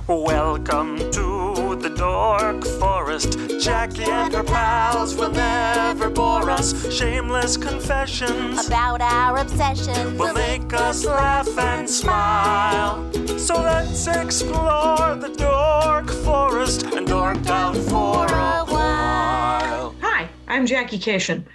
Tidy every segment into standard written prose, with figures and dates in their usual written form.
Welcome to the Dork Forest. Jackie and her pals will never bore us. Shameless confessions about our obsession will make us laugh and smile. So let's explore the Dork Forest and dork out for a while. Hi, I'm Jackie Cation.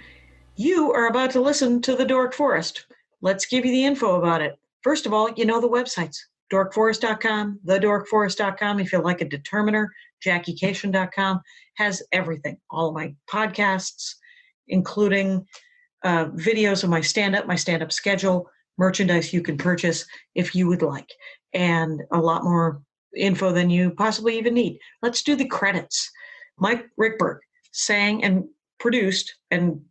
You are about to listen to the Dork Forest. Let's give you the info about it. First of all, you know the websites. dorkforest.com, thedorkforest.com. If you like a determiner, jackiecation.com has everything. All of my podcasts, including videos of my stand-up schedule, merchandise you can purchase if you would like, and a lot more info than you possibly even need. Let's do the credits. Mike Rickberg sang and produced and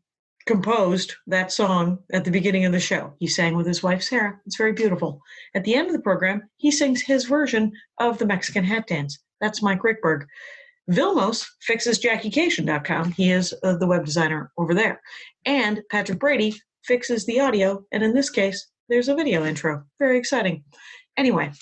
composed that song at the beginning of the show. He sang with his wife, Sarah. It's very beautiful. At the end of the program, he sings his version of the Mexican hat dance. That's Mike Rickberg. Vilmos fixes JackieCation.com. He is the web designer over there. And Patrick Brady fixes the audio. And in this case, there's a video intro. Very exciting. Anyway,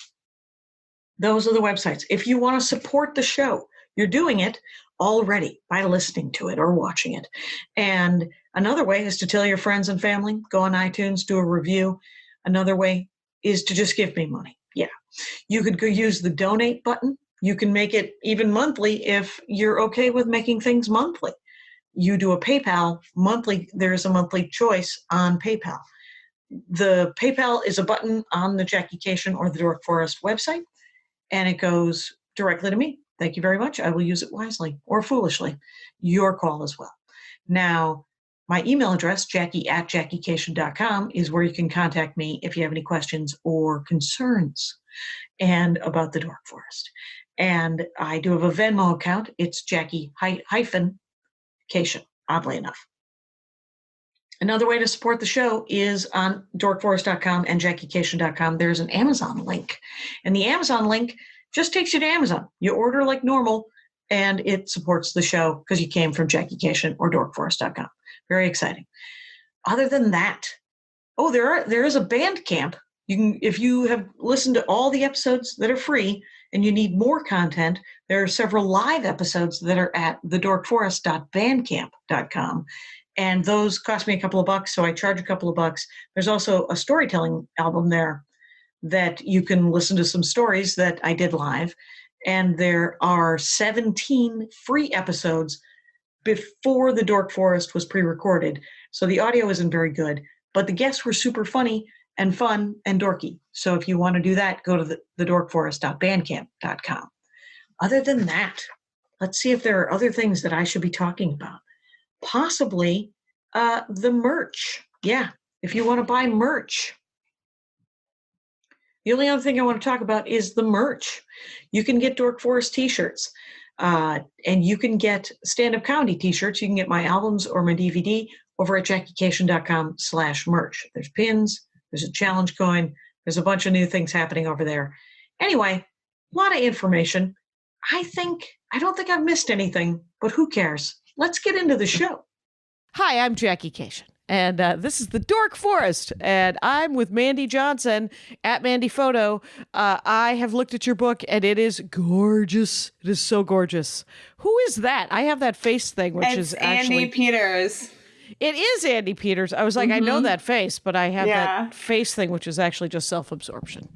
those are the websites. If you want to support the show, you're doing it already by listening to it or watching it. And another way is to tell your friends and family, go on iTunes, do a review. Another way is to just give me money. Yeah. You could go use the donate button. You can make it even monthly if you're okay with making things monthly. You do a PayPal monthly. There's a monthly choice on PayPal. The PayPal is a button on the Jackie Cation or the Dork Forest website, and it goes directly to me. Thank you very much. I will use it wisely or foolishly. Your call as well. Now, my email address, jackie@jackiecation.com, is where you can contact me if you have any questions or concerns and about the Dork Forest. And I do have a Venmo account. It's Jackie-Cation, oddly enough. Another way to support the show is on dorkforest.com and jackiecation.com. There's an Amazon link. And the Amazon link just takes you to Amazon. You order like normal, and it supports the show because you came from JackieCation or dorkforest.com. Very exciting. Other than that, there is a Bandcamp. You can, if you have listened to all the episodes that are free and you need more content, there are several live episodes that are at thedorkforest.bandcamp.com. And those cost me a couple of bucks, so I charge a couple of bucks. There's also a storytelling album there that you can listen to some stories that I did live. And there are 17 free episodes before the Dork Forest was pre-recorded. So the audio isn't very good, but the guests were super funny and fun and dorky. So if you want to do that, go to thedorkforest.bandcamp.com. Other than that, let's see if there are other things that I should be talking about. Possibly the merch. Yeah, if you want to buy merch. The only other thing I want to talk about is the merch. You can get Dork Forest t-shirts, and you can get stand-up comedy t-shirts. You can get my albums or my DVD over at jackiecation.com/merch. There's pins, there's a challenge coin, there's a bunch of new things happening over there. Anyway, a lot of information. I don't think I've missed anything, but who cares? Let's get into the show. Hi, I'm Jackie Cation, and this is the Dork Forest, and I'm with Mandee Johnson at Mandee Photo. I have looked at your book, and it is gorgeous. It is so gorgeous. Who is that? I have that face thing, which is actually... Andy Peters. It is Andy Peters. I was like, I know that face, but I have that face thing, which is actually just self-absorption.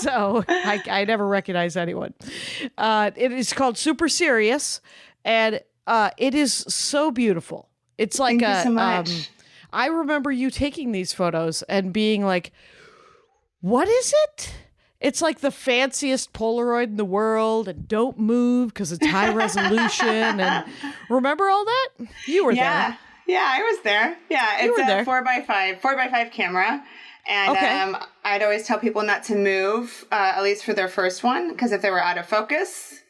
So I never recognize anyone. It is called Super Serious, and it is so beautiful. It's like Thank you so much. I remember you taking these photos and being like, what is it? It's like the fanciest Polaroid in the world, and don't move because it's high resolution. And remember all that? You were there. Yeah, I was there. Yeah, it's a 4x5 camera. And I'd always tell people not to move, at least for their first one, because if they were out of focus,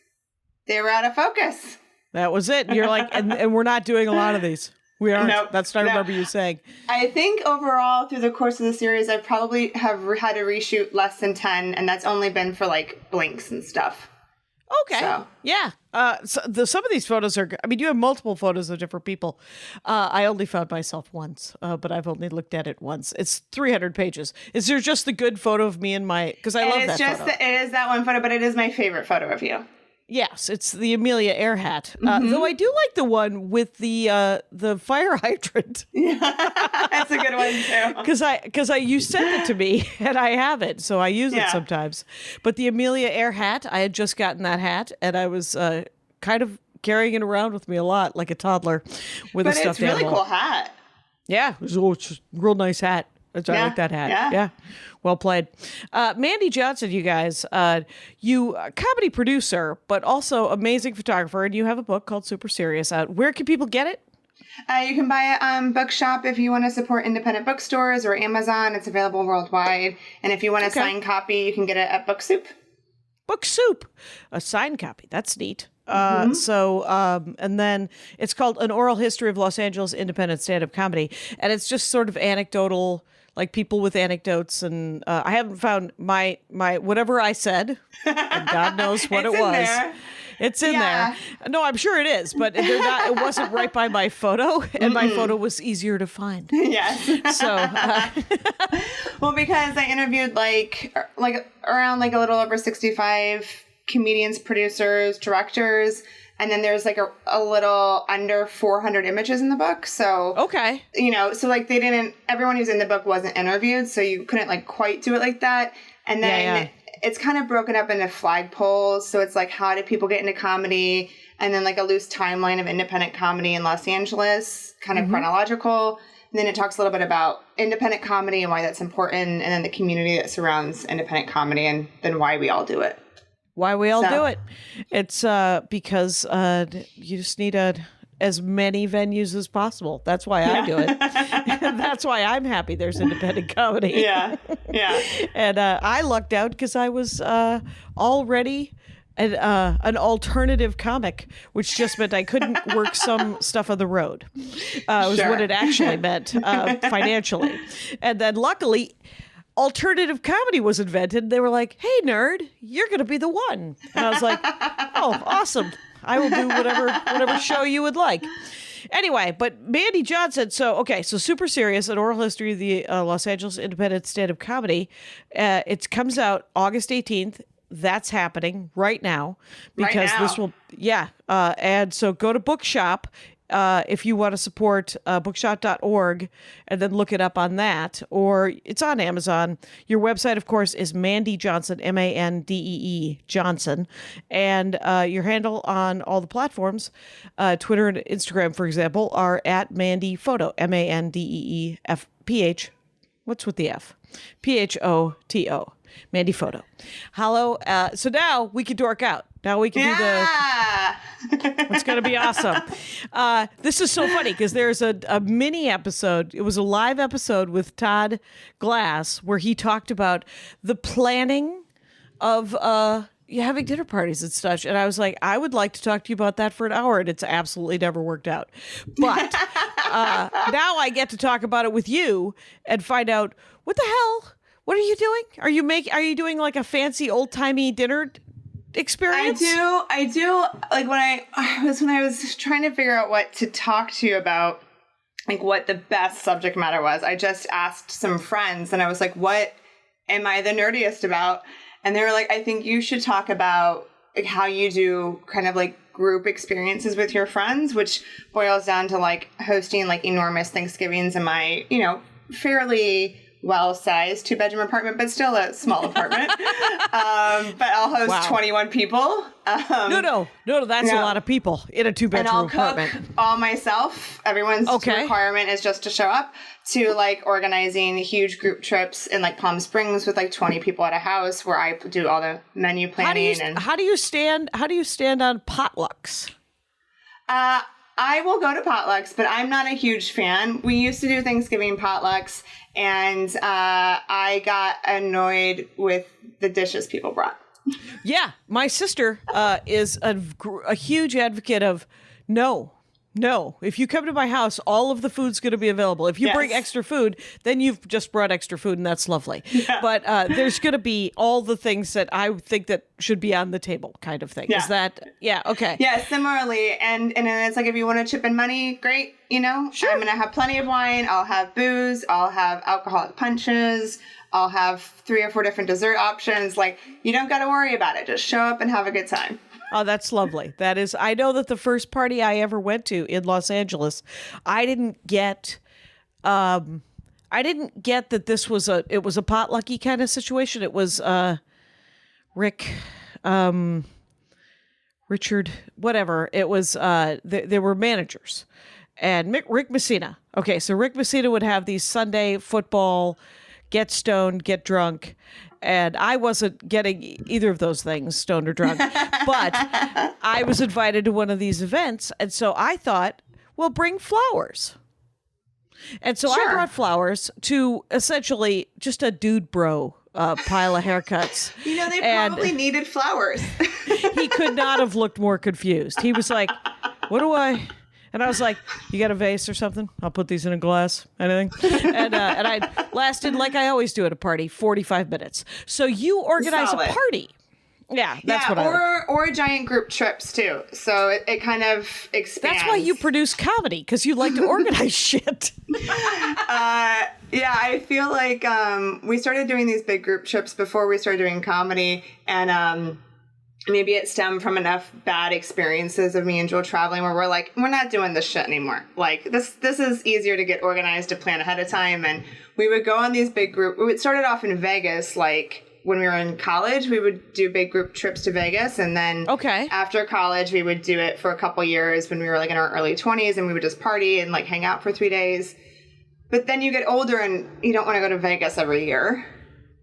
they were out of focus. That was it. You're like, and we're not doing a lot of these. We aren't. Nope, That's what I remember you saying. I think overall through the course of the series, I probably have had to reshoot less than 10, and that's only been for like blinks and stuff. Okay. So. Yeah. Some of these photos are, I mean, you have multiple photos of different people. I only found myself once, but I've only looked at it once. It's 300 pages. Is there just the good photo of me and my, because I love that photo. It is that one photo, but it is my favorite photo of you. Yes, it's the Amelia Earhart hat. Though I do like the one with the fire hydrant. Yeah, that's a good one too. Because you sent it to me and I have it, so I use it sometimes. But the Amelia Earhart hat, I had just gotten that hat, and I was kind of carrying it around with me a lot, like a toddler with a stuffed animal. But it's a really cool hat. Yeah, it's a real nice hat. I like that hat. Yeah. Well played. Mandee Johnson, you guys, you a comedy producer, but also amazing photographer, and you have a book called Super Serious out. Where can people get it? You can buy it on Bookshop if you want to support independent bookstores, or Amazon. It's available worldwide. And if you want a signed copy, you can get it at Book Soup. Book Soup, a signed copy. That's neat. And then it's called An Oral History of Los Angeles Independent Stand-Up Comedy. And it's just sort of anecdotal, like people with anecdotes. And I haven't found my whatever I said, and God knows what it was. There. It's in there. No, I'm sure it is, but they're not. It wasn't right by my photo, and my photo was easier to find. Yes. So, well, because I interviewed like around like a little over 65 comedians, producers, directors, and then there's like a little under 400 images in the book. So okay, so like everyone who's in the book wasn't interviewed, so you couldn't like quite do it like that. And then it's kind of broken up into flagpoles. So it's like, how do people get into comedy? And then like a loose timeline of independent comedy in Los Angeles, kind of chronological. And then it talks a little bit about independent comedy and why that's important, and then the community that surrounds independent comedy, and then why we all do it. Why we all do it. It's because you just need as many venues as possible. That's why I do it. That's why I'm happy there's independent comedy. Yeah. And I lucked out because I was already an alternative comic, which just meant I couldn't work some stuff on the road. Was what it actually meant financially. And then luckily, alternative comedy was invented. They were like, "Hey, nerd, you're going to be the one." And I was like, "Oh, awesome. I will do whatever show you would like." Anyway, but Mandee Johnson, so Super Serious, An Oral History of the Los Angeles Independent Stand-Up Comedy. It comes out August 18th. That's happening right now because this will, and so go to Bookshop. If you want to support bookshop.org and then look it up on that, or it's on Amazon. Your website, of course, is Mandee Johnson, Mandee Johnson. And your handle on all the platforms, Twitter and Instagram, for example, are at Mandee Photo, MandeeFPH. What's with the F? PHOTO. Mandee Photo. Hello. So now we can dork out. Now we can do it's going to be awesome. This is so funny because there's a mini episode. It was a live episode with Todd Glass where he talked about the planning of having dinner parties and such. And I was like, I would like to talk to you about that for an hour. And it's absolutely never worked out. But now I get to talk about it with you and find out what the hell. What are you doing? Are you doing like a fancy old timey dinner experience? I do. Like when I was trying to figure out what to talk to you about, like what the best subject matter was, I just asked some friends and I was like, what am I the nerdiest about? And they were like, I think you should talk about like how you do kind of like group experiences with your friends, which boils down to like hosting like enormous Thanksgivings in my, fairly well-sized 2-bedroom apartment, but still a small apartment. But I'll host 21 people. No, that's a lot of people in a 2-bedroom apartment. And I'll cook all myself. Everyone's requirement is just to show up, to like organizing huge group trips in like Palm Springs with like 20 people at a house where I do all the menu planning. How do you stand on potlucks? I will go to potlucks, but I'm not a huge fan. We used to do Thanksgiving potlucks, and I got annoyed with the dishes people brought. Yeah, my sister is a huge advocate of no No, if you come to my house, all of the food's going to be available. If you bring extra food, then you've just brought extra food, and that's lovely. Yeah. But there's going to be all the things that I think that should be on the table, kind of thing. Yeah. Is that? Yeah. Okay. Yeah. Similarly, and it's like if you want to chip in money, great. Sure. I'm going to have plenty of wine. I'll have booze. I'll have alcoholic punches. I'll have 3 or 4 different dessert options. Like, you don't got to worry about it. Just show up and have a good time. Oh, that's lovely. That is, I know that the first party I ever went to in Los Angeles, I didn't get that this was it was a potlucky kind of situation. It was Richard, whatever. It was there were managers, and Rick Messina. Okay, so Rick Messina would have these Sunday football, get stoned, get drunk. And I wasn't getting either of those things, stoned or drunk, but I was invited to one of these events. And so I thought, well, bring flowers. And so I brought flowers to essentially just a dude bro pile of haircuts. They probably needed flowers. He could not have looked more confused. He was like, what do I... And I was like, you got a vase or something? I'll put these in a glass. Anything? And I lasted, like I always do at a party, 45 minutes. So you organize a party. Yeah, that's what or a giant group trips, too. So it kind of expands. That's why you produce comedy, because you like to organize shit. I feel like we started doing these big group trips before we started doing comedy. And maybe it stemmed from enough bad experiences of me and Joel traveling where we're like, we're not doing this shit anymore. Like, this is easier to get organized, to plan ahead of time. And we would go on these big group. It started off in Vegas, like when we were in college, we would do big group trips to Vegas. And then after college, we would do it for a couple years when we were like in our early 20s, and we would just party and like hang out for 3 days. But then you get older and you don't want to go to Vegas every year.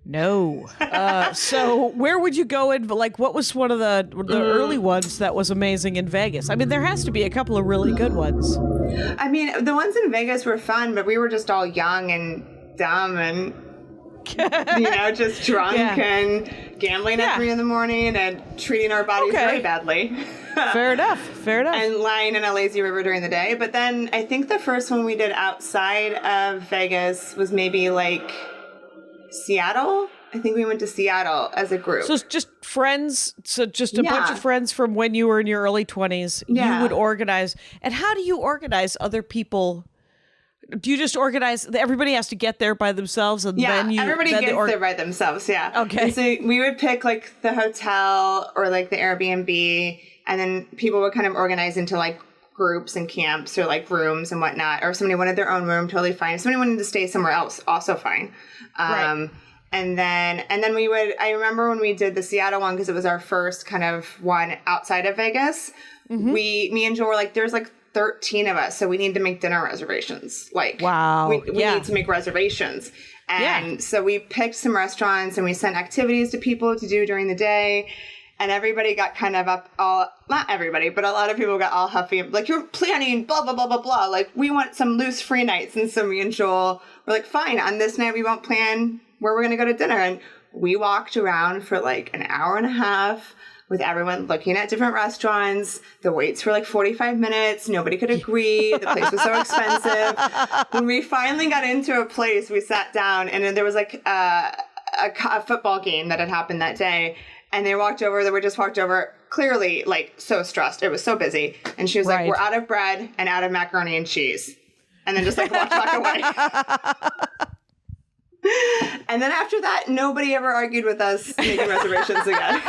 No. So where would you go in? Like, what was one of the early ones that was amazing in Vegas? I mean, there has to be a couple of really good ones. I mean, the ones in Vegas were fun, but we were just all young and dumb and, just drunk and gambling at 3 a.m. and treating our bodies very badly. Fair enough. And lying in a lazy river during the day. But then I think the first one we did outside of Vegas was maybe like Seattle. I think we went to Seattle as a group. So it's just friends. So just a bunch of friends from when you were in your early 20s. Yeah. You would organize. And how do you organize other people? Do you just organize? Everybody has to get there by themselves, and then everybody gets there by themselves. Yeah. Okay. And so we would pick like the hotel or like the Airbnb, and then people would kind of organize into like groups and camps or like rooms and whatnot. Or if somebody wanted their own room, totally fine. If somebody wanted to stay somewhere else, also fine. Right. And then we would, I remember when we did the Seattle one, because it was our first kind of one outside of Vegas, me and Joel were like, there's like 13 of us, so we need to make dinner reservations. Like, wow. We need to make reservations. And so we picked some restaurants and we sent activities to people to do during the day. And everybody got kind of not everybody, but a lot of people got all huffy. Like, you're planning blah, blah, blah, blah, blah. Like, we want some loose free nights. And so me and Joel were like, fine, on this night we won't plan where we're going to go to dinner. And we walked around for like an hour and a half with everyone looking at different restaurants. The waits were like 45 minutes. Nobody could agree. The place was so expensive. When we finally got into a place, we sat down, and then there was like a football game that had happened that day. And they walked over, clearly like so stressed. It was so busy. And she was like, we're out of bread and out of macaroni and cheese. And then just like walked back away. And then after that, nobody ever argued with us making reservations again.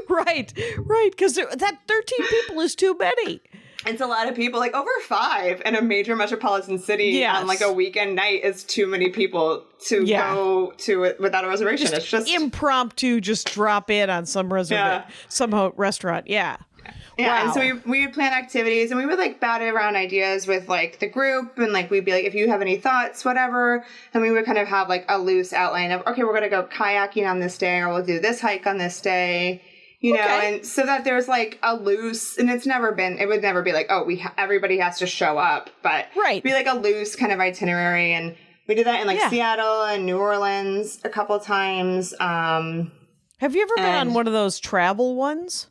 Right. Because that 13 people is too many. It's a lot of people, like over 5 in a major metropolitan city on like a weekend night is too many people to go to it without a reservation. It's just impromptu, just drop in on some some restaurant. Yeah. Yeah, wow. And so we would plan activities, and we would like bat around ideas with like the group, and like we'd be like, if you have any thoughts, whatever, and we would kind of have like a loose outline of, okay, we're going to go kayaking on this day, or we'll do this hike on this day, you know, and so that there's like a loose, and it would never be like, oh, everybody has to show up, but be like a loose kind of itinerary, and we did that in like Seattle and New Orleans a couple times. Have you ever been on one of those travel ones?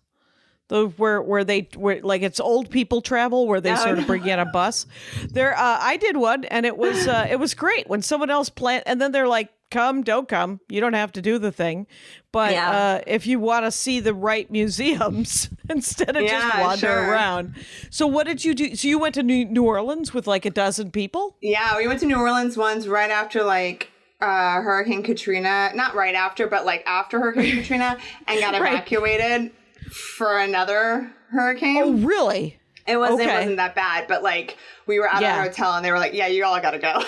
where like it's old people travel where they sort of bring you on a bus. There, I did one and it was great when someone else planned, and then they're like, come, don't come. You don't have to do the thing. But if you want to see the right museums instead of just wander around. So what did you do? So you went to New Orleans with like a dozen people? Yeah, we went to New Orleans once right after like Hurricane Katrina. Not right after, but like after Hurricane Katrina, and got evacuated for another hurricane. Oh, really? It wasn't that bad, but like we were at our hotel and they were like, yeah, you all got to go.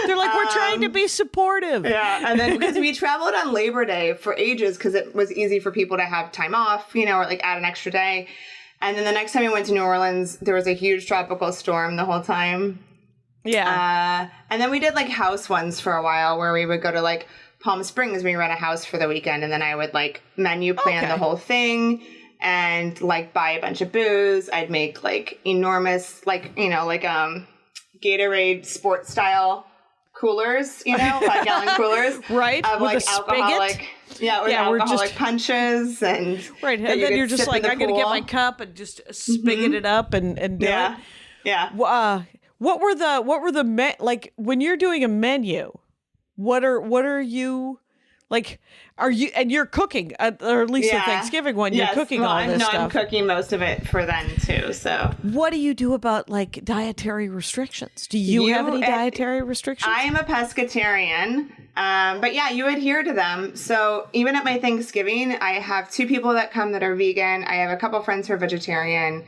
They're like, we're trying to be supportive. Yeah. And then because we traveled on Labor Day for ages because it was easy for people to have time off, or like add an extra day. And then the next time we went to New Orleans, there was a huge tropical storm the whole time. Yeah. And then we did like house ones for a while where we would go to like Palm Springs. We rent a house for the weekend and then I would like menu plan the whole thing and like buy a bunch of booze. I'd make like enormous, like, Gatorade sports style coolers, 5-gallon coolers. Right. Of with like a alcoholic. spigot. Yeah, alcoholic punches and right. And then you're just like, I'm gonna get my cup and just spigot it up and do it. Yeah. What were the like when you're doing a menu? What are you like? Are you and you're cooking or at least the Thanksgiving one? You're cooking all this stuff. I'm cooking most of it for them too. So what do you do about like dietary restrictions? Do you have any dietary restrictions? I am a pescatarian, but yeah, you adhere to them. So even at my Thanksgiving, I have 2 people that come that are vegan. I have a couple friends who are vegetarian.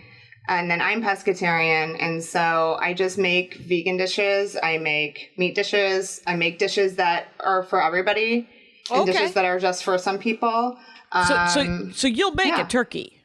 And then I'm pescatarian, and so I just make vegan dishes. I make meat dishes. I make dishes that are for everybody, and dishes that are just for some people. So you'll make a turkey.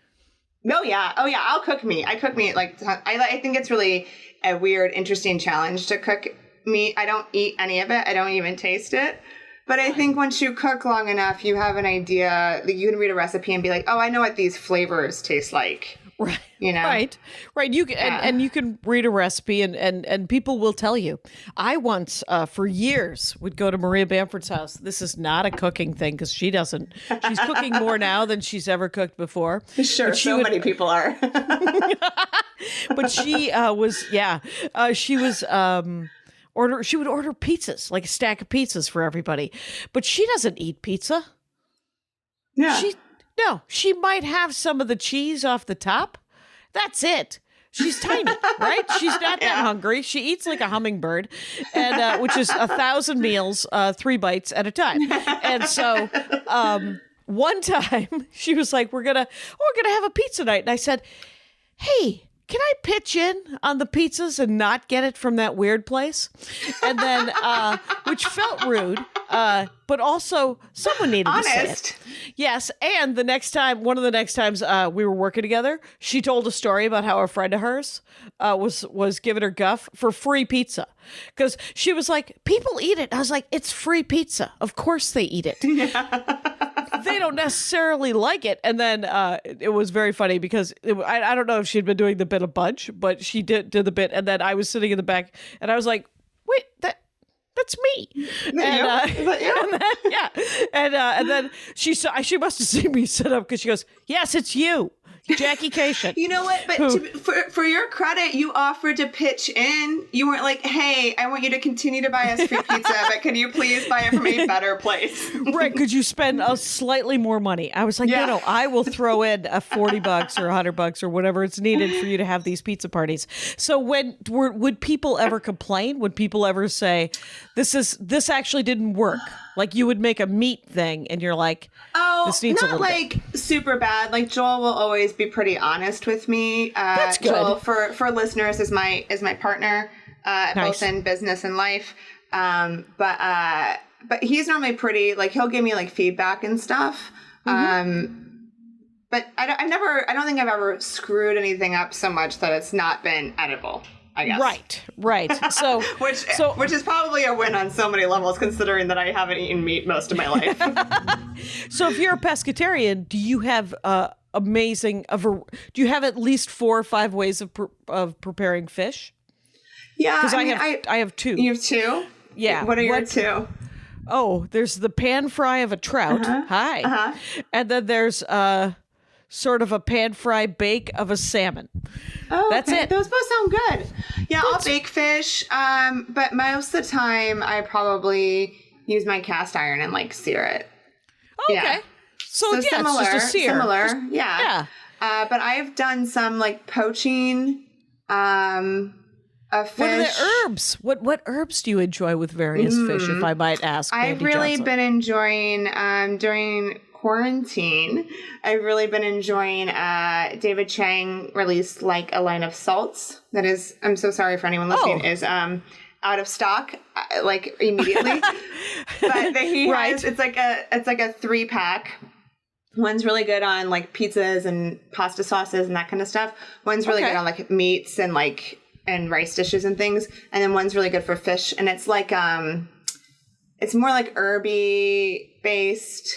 Oh yeah. I'll cook meat. I cook meat I think it's really a weird, interesting challenge to cook meat. I don't eat any of it. I don't even taste it. But I think once you cook long enough, you have an idea. Like you can read a recipe and be like, oh, I know what these flavors taste like. Right. Right. You can, and you can read a recipe and people will tell you. I once, for years, would go to Maria Bamford's house. This is not a cooking thing because she's cooking more now than she's ever cooked before. Sure. Many people are. But she she would order pizzas, like a stack of pizzas for everybody. But she doesn't eat pizza. Yeah. She might have some of the cheese off the top. That's it. She's tiny, right? She's not that hungry. She eats like a hummingbird, and which is 1,000 meals, 3 bites at a time. And so one time she was like, we're gonna have a pizza night. And I said, hey, can I pitch in on the pizzas and not get it from that weird place? And then, which felt rude, but also someone needed to say it. Yes, and one of the next times we were working together, she told a story about how a friend of hers was giving her guff for free pizza. Because she was like, people eat it. I was like, it's free pizza. Of course they eat it. They don't necessarily like it. And then it was very funny because I don't know if she'd been doing the bit a bunch, but she did the bit. And then I was sitting in the back and I was like, wait, that's me. And then she must have seen me sit up because she goes, yes, it's you. Jackie Cation. You know what? But for your credit, you offered to pitch in. You weren't like, hey, I want you to continue to buy us free pizza, but can you please buy it from a better place? Right. Could you spend a slightly more money? I was like, no, I will throw in a $40 or $100 or whatever it's needed for you to have these pizza parties. So would people ever complain? Would people ever say, this actually didn't work? Like you would make a meat thing and you're like, this needs a little bit. Super bad. Like Joel will always be pretty honest with me. That's good. Joel, for listeners, is my partner, both in business and life. But he's normally pretty, like he'll give me like feedback and stuff. Mm-hmm. But I don't think I've ever screwed anything up so much that it's not been edible, I guess. Right. So which is probably a win on so many levels, considering that I haven't eaten meat most of my life. So if you're a pescatarian, do you have do you have at least 4 or 5 ways of preparing fish? Yeah, because I have 2. You have 2? Yeah. What are your 2? Oh, there's the pan fry of a trout. Hi. And then there's sort of a pan fry bake of a salmon. Oh, that's okay. it. Those both sound good. Yeah, I'll bake fish. But most of the time I probably use my cast iron and like sear it. Okay. Yeah. So yeah, similar, it's just a sear. Similar, Yeah. But I've done some like poaching of fish. What are the herbs? What herbs do you enjoy with various fish, if I might ask? I've Mandee really Johnson? been enjoying during quarantine. I've really been enjoying. David Chang released like a line of salts that is. I'm so sorry for anyone listening. Is out of stock like immediately. But he has. It's like a 3-pack. One's really good on like pizzas and pasta sauces and that kind of stuff. One's really good on like meats and like and rice dishes and things. And then one's really good for fish. And it's like it's more like herby based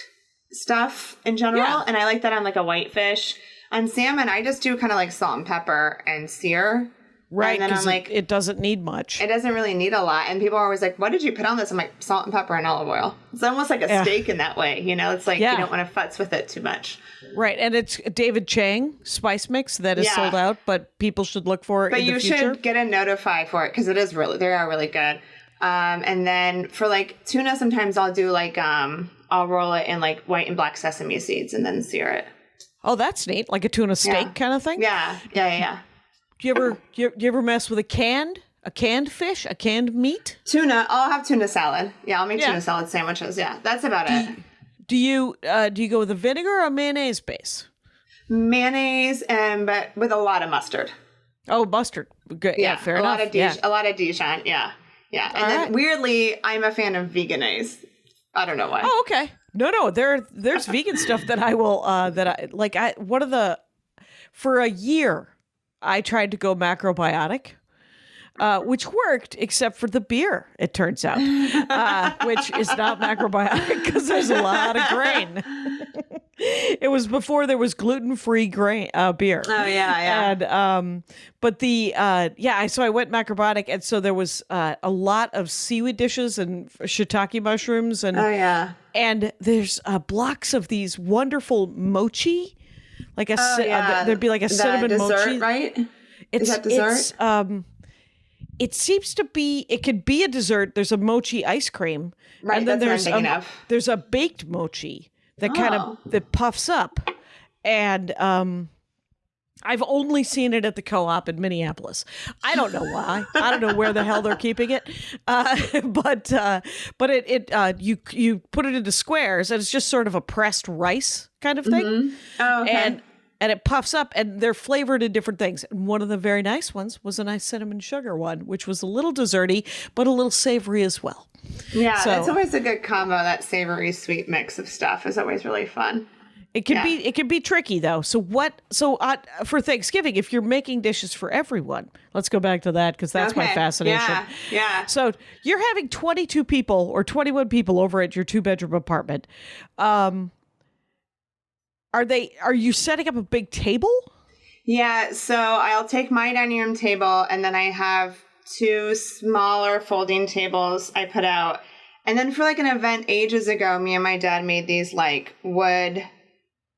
stuff in general. Yeah. And I like that on like a white fish. On salmon, I just do kind of like salt and pepper and sear. Right, and then I'm like, it doesn't need much. It doesn't really need a lot. And people are always like, what did you put on this? I'm like, salt and pepper and olive oil. It's almost like a steak in that way. You know, it's like you don't want to futz with it too much. Right. And it's David Chang spice mix that is sold out, but people should look for it in the future. But you should get a notify for it because it is really, they are really good. And then for like tuna, sometimes I'll do like, I'll roll it in like white and black sesame seeds and then sear it. Oh, that's neat. Like a tuna steak kind of thing? Yeah. Do you ever mess with a canned fish, a canned meat? Tuna. I'll have tuna salad. Yeah, I'll make tuna salad sandwiches. Yeah, that's about it. Do you go with a vinegar or a mayonnaise base? Mayonnaise, but with a lot of mustard. Oh, mustard. Good. Yeah, fair enough. A lot of Dijon. Yeah. And then weirdly, I'm a fan of veganese. I don't know why. Oh, okay. No. There's vegan stuff that I will for a year I tried to go macrobiotic, which worked except for the beer, it turns out, which is not macrobiotic because there's a lot of grain. It was before there was gluten-free grain beer. Oh yeah. And so I went macrobiotic, and so there was a lot of seaweed dishes and shiitake mushrooms, and and there's blocks of these wonderful mochi. Like there'd be like a cinnamon dessert, mochi, right? Is that dessert? It seems to be. It could be a dessert. There's a mochi ice cream, right? And then there's a baked mochi that that puffs up, and I've only seen it at the Co-op in Minneapolis. I don't know why. I don't know where the hell they're keeping it, but you put it into squares, and it's just sort of a pressed rice kind of thing. Mm-hmm. Oh, okay. And it puffs up, and they're flavored in different things. And one of the very nice ones was a nice cinnamon sugar one, which was a little desserty, but a little savory as well. Yeah, it's always a good combo. That savory sweet mix of stuff is always really fun. It can be tricky though. So for Thanksgiving, if you're making dishes for everyone, let's go back to that because that's my fascination. Yeah. So you're having 22 people or 21 people over at your 2-bedroom apartment. Are you setting up a big table? Yeah, so I'll take my dining room table, and then I have 2 smaller folding tables I put out. And then for like an event ages ago, me and my dad made these like wood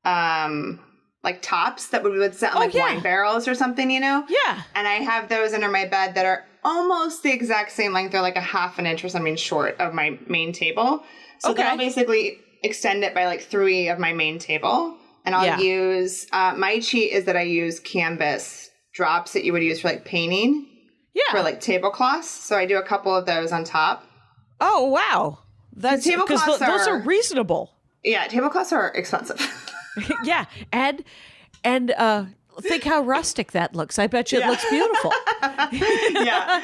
like tops that we would set on wine barrels or something, you know? Yeah. And I have those under my bed that are almost the exact same length. They're like a half an inch or something short of my main table. So then I'll basically extend it by like 3 of my main table. And I'll use, my cheat is that I use canvas drops that you would use for like painting. Yeah. For like tablecloths. So I do a couple of those on top. Oh, wow. That's because those are reasonable. Yeah. Tablecloths are expensive. Yeah. And think how rustic that looks. I bet you it looks beautiful. Yeah.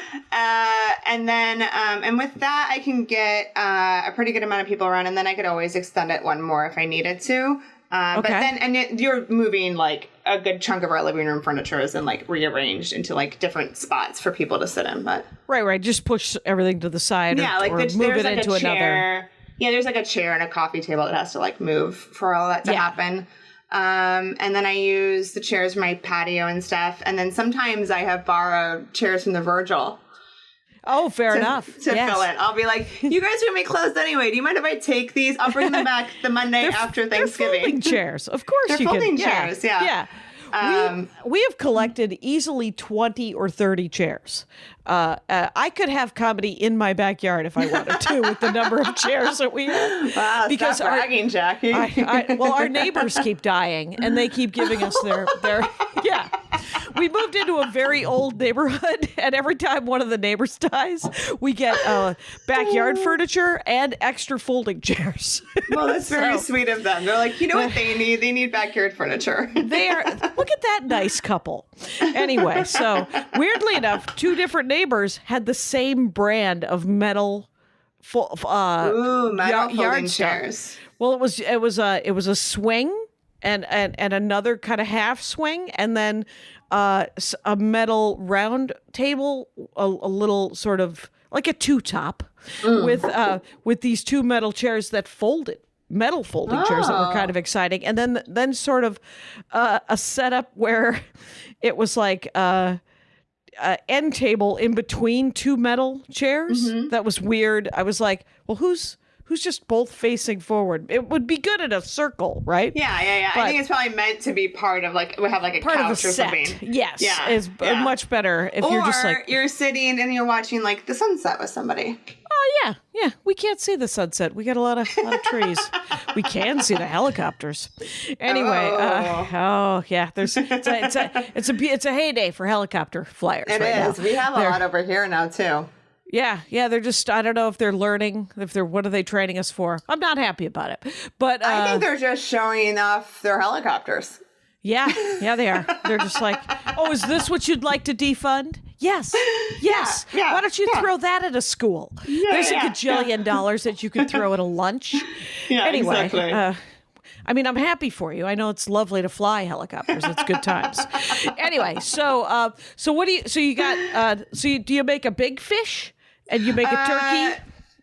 And then, and with that, I can get a pretty good amount of people around, and then I could always extend it one more if I needed to. But then, and you're moving like a good chunk of our living room furniture is then like rearranged into like different spots for people to sit in. But right, just push everything to the side. Yeah, or move it like into another. Yeah, there's like a chair and a coffee table that has to like move for all that to happen. And then I use the chairs for my patio and stuff. And then sometimes I have borrowed chairs from the Virgil. Oh, fair enough. To fill in. I'll be like, you guys are going to be closed anyway. Do you mind if I take these? I'll bring them back the Monday after Thanksgiving. They're folding chairs. Of course they're you can. folding chairs, yeah. We have collected easily 20 or 30 chairs. I could have comedy in my backyard if I wanted to with the number of chairs that we have. Wow, because stop bragging, Jackie. Well, our neighbors keep dying, and they keep giving us their yeah. We moved into a very old neighborhood, and every time one of the neighbors dies, we get backyard furniture and extra folding chairs. Well, that's very sweet of them. They're like, you know what they need? They need backyard furniture. Look at that nice couple. Anyway, so weirdly enough, two different neighbors had the same brand of metal folding chairs. Well, it was a swing and another kind of half swing, and then a metal round table, a little sort of like a two-top with these two metal chairs that folded. Metal folding chairs that were kind of exciting, and then sort of a setup where it was like an end table in between two metal chairs. That was weird. I was like, well, who's just both facing forward? It would be good in a circle, right? Yeah. But I think it's probably meant to be part of we have like a part couch of a or set. something. Yes, is much better if you're just like you're sitting and you're watching like the sunset with somebody. Oh yeah. We can't see the sunset. We got a lot of trees. We can see the helicopters. Anyway, there's it's a heyday for helicopter flyers. It right is. Now. We have a lot over here now too. Yeah. They're just, I don't know if they're learning, what are they training us for? I'm not happy about it. But I think they're just showing off their helicopters. Yeah, they are. They're just like, oh, is this what you'd like to defund? Yes. Yeah, Why don't you throw that at a school? There's a gajillion dollars that you could throw at a lunch. Yeah, anyway, exactly. I mean, I'm happy for you. I know it's lovely to fly helicopters. It's good times. Anyway, so what do you? So you got? Do you make a big fish and you make a turkey?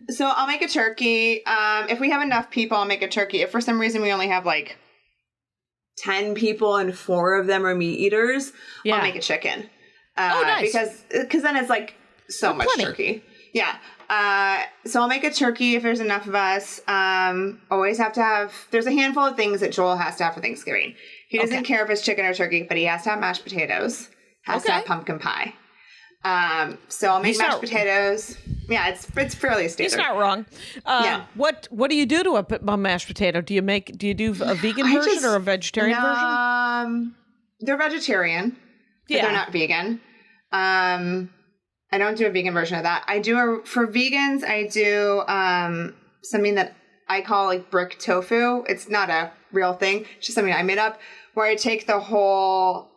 So I'll make a turkey. If we have enough people, I'll make a turkey. If for some reason we only have like 10 people and 4 of them are meat eaters, I'll make a chicken. Nice. Because then it's like so much turkey. Yeah. So I'll make a turkey if there's enough of us. Always have to have, there's a handful of things that Joel has to have for Thanksgiving. He doesn't care if it's chicken or turkey, but he has to have mashed potatoes, has to have pumpkin pie. So I'll make mashed potatoes. Yeah, it's fairly standard. He's not wrong. What do you do to a mashed potato? Do you do a vegan version or a vegetarian version? They're vegetarian. But they're not vegan. I don't do a vegan version of that. For vegans, I do something that I call like brick tofu. It's not a real thing. It's just something I made up, where I take the whole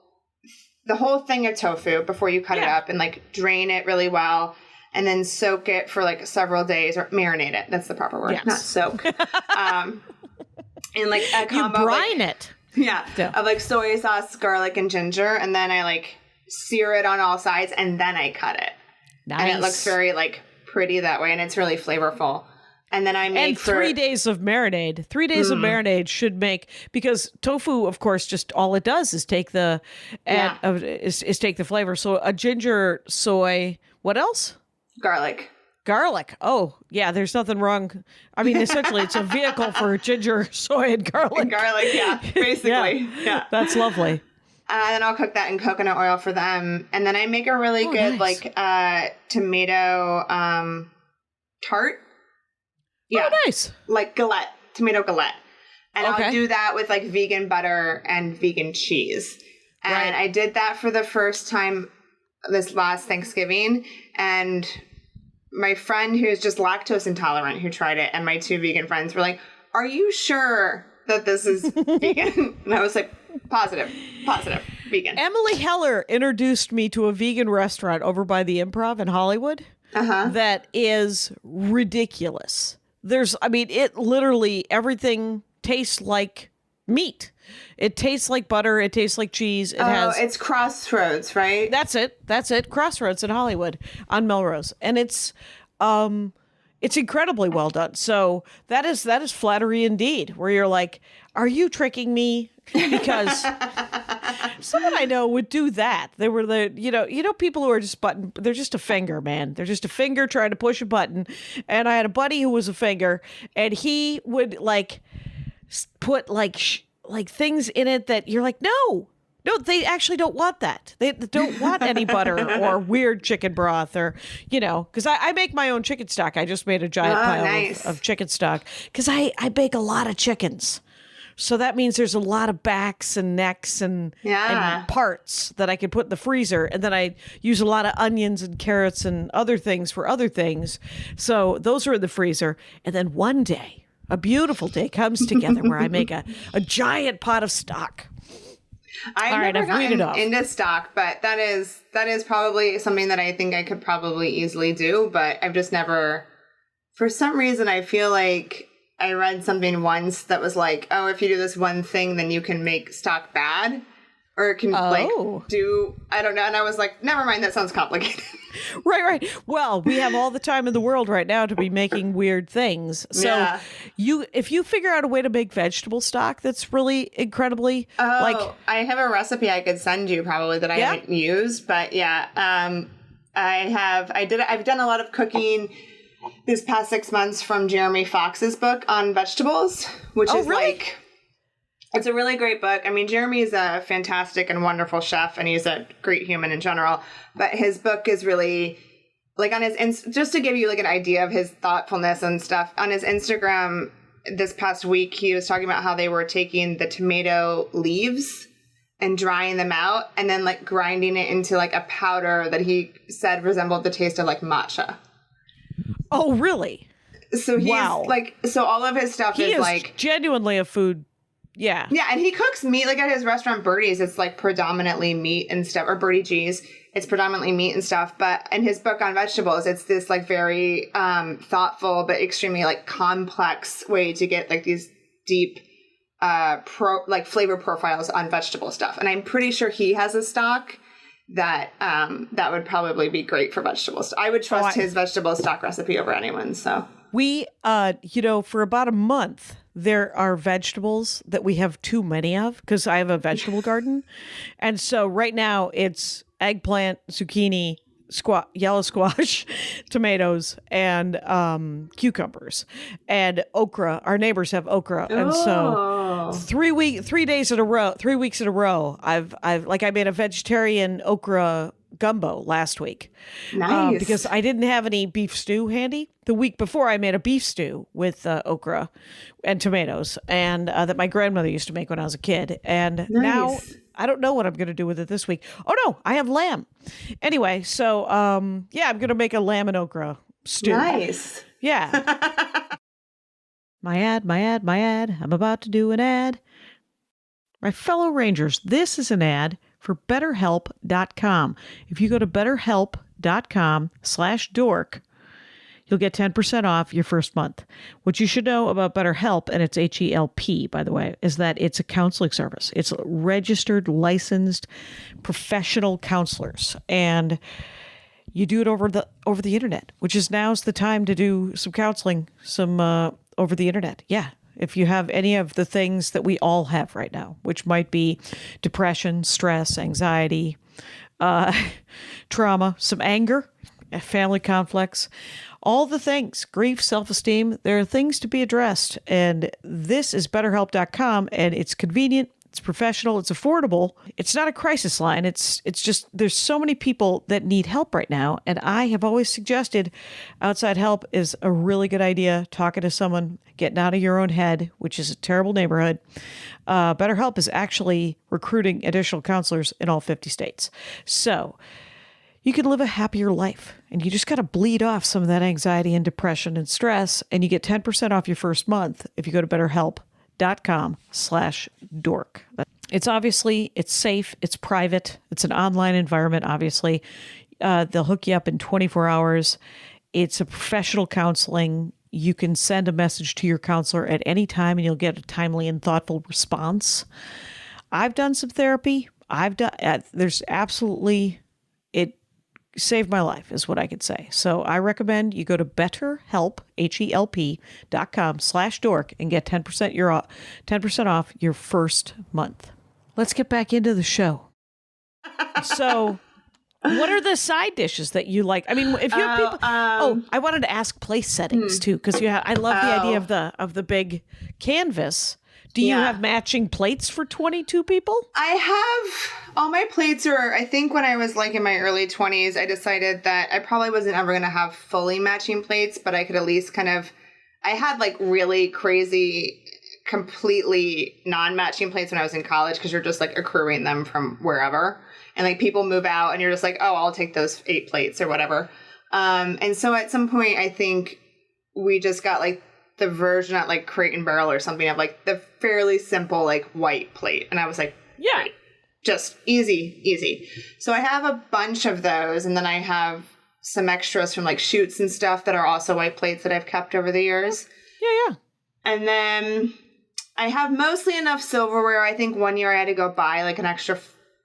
thing of tofu before you cut it up and like drain it really well and then soak it for like several days, or marinate it. That's the proper word, not soak. And like a combo. You brine it. Yeah, of like soy sauce, garlic, and ginger, and then I like sear it on all sides, and then I cut it. Nice. And it looks very like pretty that way, and it's really flavorful. And then I make 3 days of marinade. 3 days of marinade should make, because tofu, of course, just all it does is take the is take the flavor. So a ginger, soy, what else? Garlic. Oh, yeah, there's nothing wrong. I mean, essentially, it's a vehicle for ginger, soy, and garlic. Basically. Yeah. That's lovely. And then I'll cook that in coconut oil for them. And then I make a really good, like, tomato tart. Yeah. Oh, nice. Like galette, tomato galette. And I'll do that with, like, vegan butter and vegan cheese. And I did that for the first time this last Thanksgiving. And my friend who's just lactose intolerant who tried it, and my 2 vegan friends were like, are you sure that this is vegan? And I was like, positive, vegan. Emily Heller introduced me to a vegan restaurant over by the Improv in Hollywood that is ridiculous. It literally, everything tastes like meat. It tastes like butter. It tastes like cheese. It's Crossroads, right? That's it. Crossroads in Hollywood on Melrose. And it's incredibly well done. So that is flattery indeed, where you're like, are you tricking me? because someone I know would do that. They were people who are just they're just a finger, man. They're just a finger trying to push a button. And I had a buddy who was a finger, and he would like put like things in it that you're like, no, they actually don't want that. They don't want any butter or weird chicken broth or, because I make my own chicken stock. I just made a giant pile of chicken stock because I bake a lot of chickens. So that means there's a lot of backs and necks and parts that I can put in the freezer. And then I use a lot of onions and carrots and other things for other things. So those are in the freezer. And then one day, a beautiful day comes together where I make a giant pot of stock. I've never gotten into stock, but that is probably something that I think I could probably easily do. But I've just never, for some reason, I feel like I read something once that was like, oh, if you do this one thing, then you can make stock bad. Or it can I don't know. And I was like, never mind, that sounds complicated. Right. Well, we have all the time in the world right now to be making weird things. So if you figure out a way to make vegetable stock that's really incredibly I have a recipe I could send you probably that I haven't used. But I've done a lot of cooking this past 6 months from Jeremy Fox's book on vegetables, which is really? It's a really great book. I mean, Jeremy is a fantastic and wonderful chef, and he's a great human in general. But his book is really, like, on his just to give you like an idea of his thoughtfulness and stuff. On his Instagram this past week, he was talking about how they were taking the tomato leaves and drying them out, and then like grinding it into like a powder that he said resembled the taste of like matcha. Oh, really? So he's so all of his stuff is like genuinely a food. Yeah. Yeah, and he cooks meat, like at his restaurant Birdie's, it's like predominantly meat and stuff, or Birdie G's, it's predominantly meat and stuff. But in his book on vegetables, it's this like very thoughtful but extremely like complex way to get like these deep flavor profiles on vegetable stuff. And I'm pretty sure he has a stock that that would probably be great for vegetables. I would trust his vegetable stock recipe over anyone's. So we, for about a month, there are vegetables that we have too many of because I have a vegetable garden. And so right now it's eggplant, zucchini, yellow squash, tomatoes, and cucumbers, and okra. Our neighbors have okra. And so 3 weeks in a row, I made a vegetarian okra gumbo last week. Nice. Because I didn't have any beef stew handy. The week before I made a beef stew with okra and tomatoes, and that my grandmother used to make when I was a kid. And now I don't know what I'm going to do with it this week. Oh no, I have lamb. Anyway, so I'm going to make a lamb and okra stew. Nice. Yeah. My ad. I'm about to do an ad. My fellow Rangers, this is an ad for BetterHelp.com. If you go to BetterHelp.com/dork, you'll get 10% off your first month. What you should know about BetterHelp, and it's HELP, by the way, is that it's a counseling service. It's registered, licensed, professional counselors. And you do it over the internet, which is now's the time to do some counseling, over the internet. Yeah. If you have any of the things that we all have right now, which might be depression, stress, anxiety, trauma, some anger, family conflicts, all the things, grief, self-esteem, there are things to be addressed. And this is BetterHelp.com, and it's convenient, it's professional, it's affordable. It's not a crisis line. It's just, there's so many people that need help right now. And I have always suggested outside help is a really good idea. Talking to someone, getting out of your own head, which is a terrible neighborhood. BetterHelp is actually recruiting additional counselors in all 50 states. So you can live a happier life, and you just got to bleed off some of that anxiety and depression and stress. And you get 10% off your first month if you go to BetterHelp.com/dork. It's safe, it's private, it's an online environment, obviously. They'll hook you up in 24 hours. It's a professional counseling. You can send a message to your counselor at any time, and you'll get a timely and thoughtful response. I've done some therapy. There's absolutely, saved my life is what I could say. So I recommend you go to BetterHelp, HELP.com/dork and get 10% off your first month. Let's get back into the show. So what are the side dishes that you like? I mean, if you have people, I wanted to ask place settings too, because I love the idea of the big canvas. Do you have matching plates for 22 people? I have, all my plates are, I think when I was like in my early 20s, I decided that I probably wasn't ever going to have fully matching plates, but I could at least I had like really crazy, completely non-matching plates when I was in college, because you're just like accruing them from wherever. And like people move out and you're just like, oh, I'll take those 8 plates or whatever. And so at some point, I think we just got like the version at like Crate and Barrel or something of like the fairly simple like white plate. And I was like, yeah, great. Just easy. So I have a bunch of those. And then I have some extras from like shoots and stuff that are also white plates that I've kept over the years. Yeah. And then I have mostly enough silverware. I think one year I had to go buy like an extra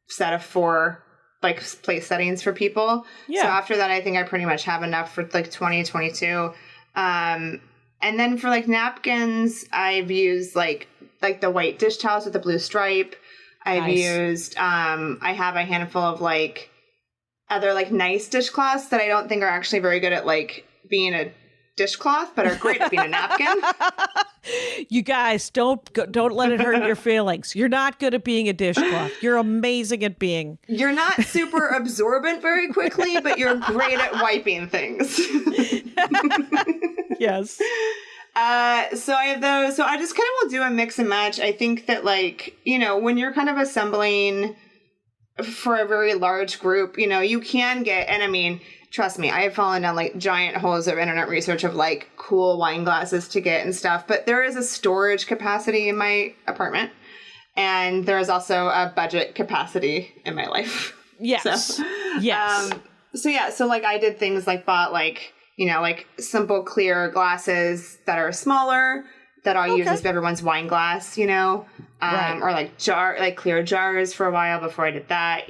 set of 4 like place settings for people. Yeah. So after that, I think I pretty much have enough for like 2022. And then for like napkins, I've used like the white dish towels with the blue stripe. I've used, I have a handful of like other like nice dishcloths that I don't think are actually very good at like being a dishcloth, but are great at being a napkin. You guys, don't let it hurt your feelings. You're not good at being a dishcloth. You're amazing at being. You're not super absorbent very quickly, but you're great at wiping things. Yes. So I have those. So I just kind of will do a mix and match. I think that like, when you're kind of assembling for a very large group, you can get, and I mean, trust me, I have fallen down like giant holes of internet research of like cool wine glasses to get and stuff. But there is a storage capacity in my apartment. And there is also a budget capacity in my life. Yes. Yes. So like I did things like bought like, like simple clear glasses that are smaller that I'll use as everyone's wine glass, or like clear jars for a while before I did that,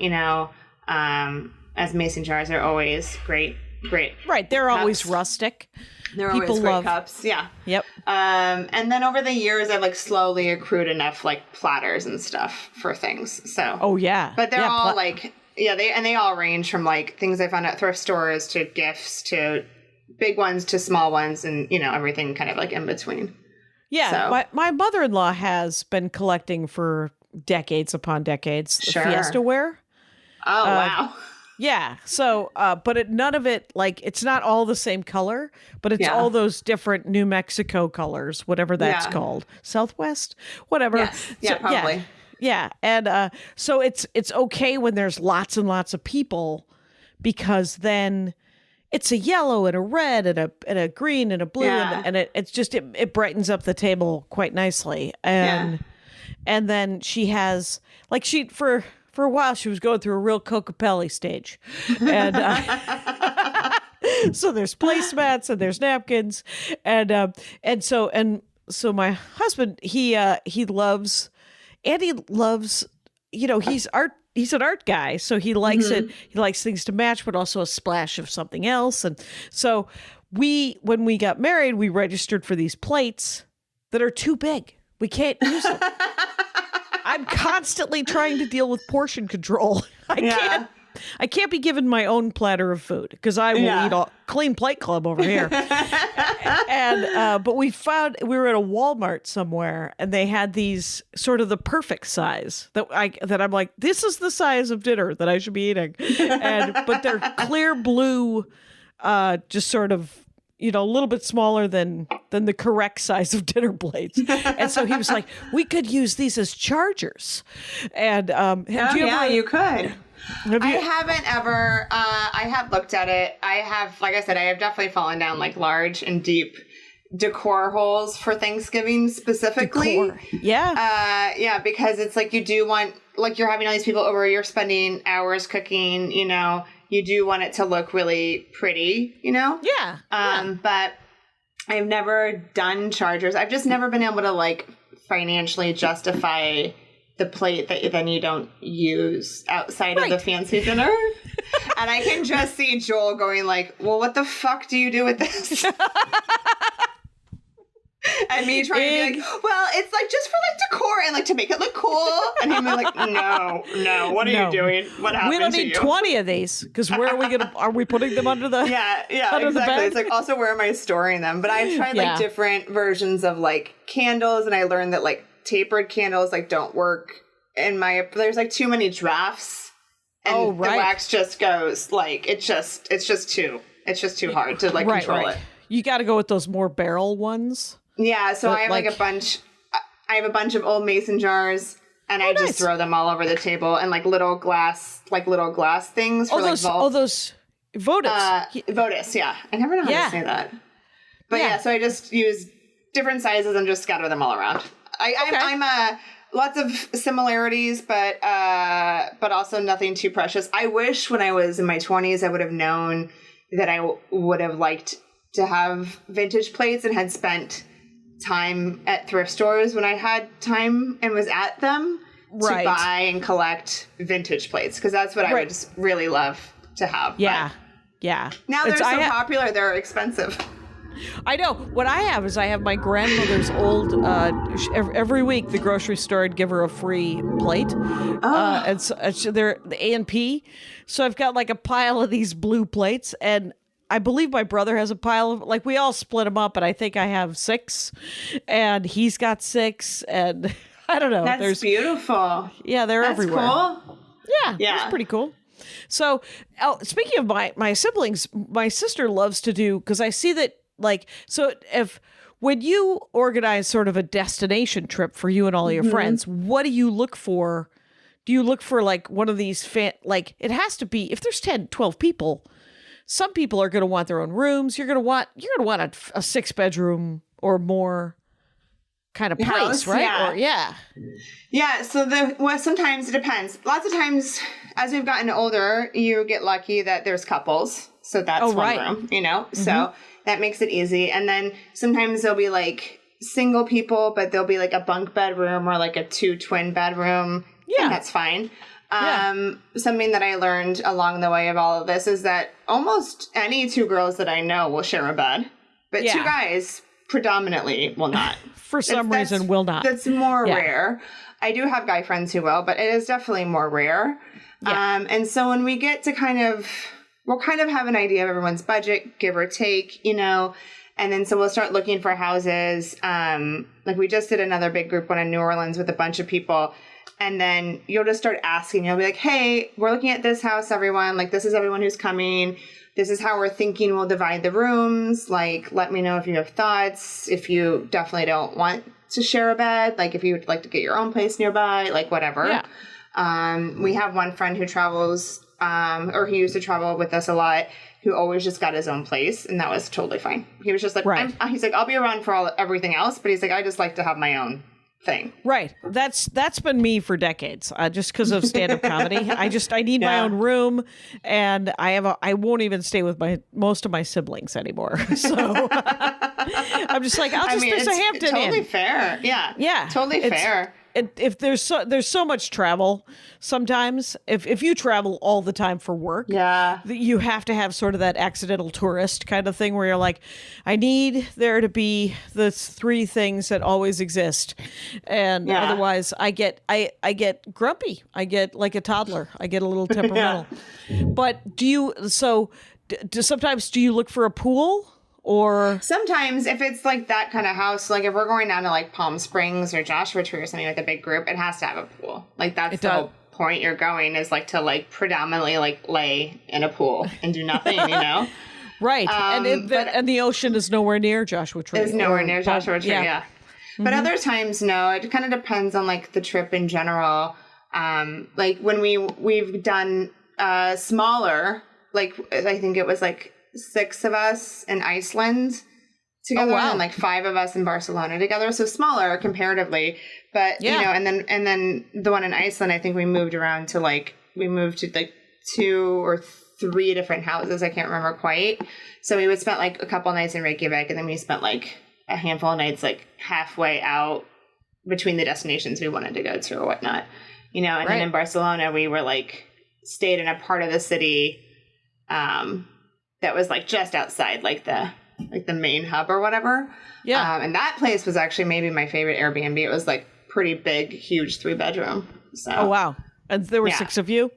as mason jars are always great. Right. They're cups. always rustic. They're always great cups. Yeah. Yep. And then over the years, I've like slowly accrued enough like platters and stuff for things. So. Oh yeah. But they're all they all range from like things I found at thrift stores to gifts to big ones to small ones and, everything kind of like in between. Yeah. So. My mother-in-law has been collecting for decades upon decades. Sure. Fiesta ware. Oh, wow. Yeah. So, but none of it, like, it's not all the same color, but it's all those different New Mexico colors, whatever that's called. Southwest? Whatever. Yes. Yeah, probably. Yeah. And so it's okay when there's lots and lots of people, because then it's a yellow and a red and a green and a blue and it brightens up the table quite nicely. And then she has like for a while she was going through a real Cocapelli stage. And so there's placemats and there's napkins and so my husband he loves he's an art guy, so he likes it. He likes things to match, but also a splash of something else. And so when we got married, we registered for these plates that are too big. We can't use them. I'm constantly trying to deal with portion control. I can't be given my own platter of food because I will eat all clean plate club over here. And but we were at a Walmart somewhere and they had these sort of the perfect size that I'm like, this is the size of dinner that I should be eating. But they're clear blue, just sort of, a little bit smaller than the correct size of dinner plates. And so he was like, we could use these as chargers. And you could. I haven't ever, I have looked at it. I have, like I said, I have definitely fallen down like large and deep decor holes for Thanksgiving specifically. Decor. Yeah. Because it's like you do want, like you're having all these people over, you're spending hours cooking, you do want it to look really pretty, Yeah. But I've never done chargers. I've just never been able to like financially justify the plate that then you don't use outside of the fancy dinner. And I can just see Joel going like, well, what the fuck do you do with this? And me trying to be like, well, it's like just for like decor and like to make it look cool. And him like, no, what are you doing? What happened to you? We don't need 20 of these because where are we gonna? Are we putting them under the? Yeah, under exactly. The bed? It's like also where am I storing them? But I've tried like different versions of like candles, and I learned that like tapered candles like don't work in my. There's like too many drafts, and the wax just goes like it's just too hard to like control it. You got to go with those more barrel ones. Yeah, so I have like a bunch. I have a bunch of old mason jars, and I just throw them all over the table, and like little glass things for those votives. Votis, yeah. I never know how to say that. But so I just use different sizes and just scatter them all around. I'm lots of similarities, but also nothing too precious. I wish when I was in my 20s I would have known that I would have liked to have vintage plates and had spent time at thrift stores when I had time and was at them to buy and collect vintage plates, because that's what I would just really love to have. Yeah. Now they're so popular, they're expensive. I know. What I have is I have my grandmother's old, every week the grocery store would give her a free plate. And so they're the A&P. So I've got like a pile of these blue plates, and I believe my brother has a pile of, like, we all split them up, and I think I have 6, and he's got 6, and I don't know. That's beautiful. Yeah, they're everywhere. That's cool. Yeah, it's pretty cool. So, speaking of my siblings, my sister loves to do, because I see that, like, so when you organize sort of a destination trip for you and all your friends, what do you look for? Do you look for, like, one of these, like, it has to be, if there's 10, 12 people, some people are going to want their own rooms. You're going to want a 6-bedroom or more kind of place, house, right? Yeah. So sometimes it depends. Lots of times, as we've gotten older, you get lucky that there's couples. So that's one room, you know. Mm-hmm. So that makes it easy. And then sometimes there'll be like single people, but there'll be like a bunk bedroom or like a 2 twin bedroom. Yeah, and that's fine. Something that I learned along the way of all of this is that almost any 2 girls that I know will share a bed, but 2 guys predominantly will not. For some reason, will not. That's more rare. I do have guy friends who will, but it is definitely more rare. Yeah. And so when we get to we'll kind of have an idea of everyone's budget, give or take, you know, and then so we'll start looking for houses. Like we just did another big group one in New Orleans with a bunch of people. And then you'll just start asking. You'll be like, hey, we're looking at this house, everyone. Like, this is everyone who's coming. This is how we're thinking we'll divide the rooms. Like, let me know if you have thoughts. If you definitely don't want to share a bed. Like, if you would like to get your own place nearby. Like, whatever. Yeah. We have one friend who travels, or he used to travel with us a lot, who always just got his own place. And that was totally fine. He was just like, he's like, I'll be around for everything else. But he's like, I just like to have my own thing. Right. That's been me for decades. Just because of stand-up comedy. I need my own room, and I won't even stay with most of my siblings anymore. So I'm just like, there's a Hampton Inn. Totally fair. Yeah. Yeah. Totally fair. If there's so much travel sometimes, if you travel all the time for work, you have to have sort of that accidental tourist kind of thing where you're like, I need there to be the 3 things that always exist, and otherwise I get grumpy. I get like a toddler. I get a little temperamental. But sometimes do you look for a pool? Or sometimes if it's like that kind of house, like if we're going down to like Palm Springs or Joshua Tree or something like a big group, it has to have a pool. Like that's the whole point you're going is like to like predominantly like lay in a pool and do nothing, you know? Right. And the ocean is nowhere near Joshua Tree. It's nowhere near Joshua Tree, yeah. But other times, no. It kind of depends on like the trip in general. Like when we've done smaller, like I think it was like 6 of us in Iceland together, and like 5 of us in Barcelona together. So smaller comparatively, but you know, and then the one in Iceland, I think we moved to like 2 or 3 different houses. I can't remember quite. So we would spend like a couple nights in Reykjavik, and then we spent like a handful of nights like halfway out between the destinations we wanted to go to or whatnot, you know. And then in Barcelona, we were like stayed in a part of the city that was like just outside like the main hub or whatever. Yeah. And that place was actually maybe my favorite Airbnb. It was like pretty big, huge 3-bedroom. So. Oh, wow. And there were 6 of you?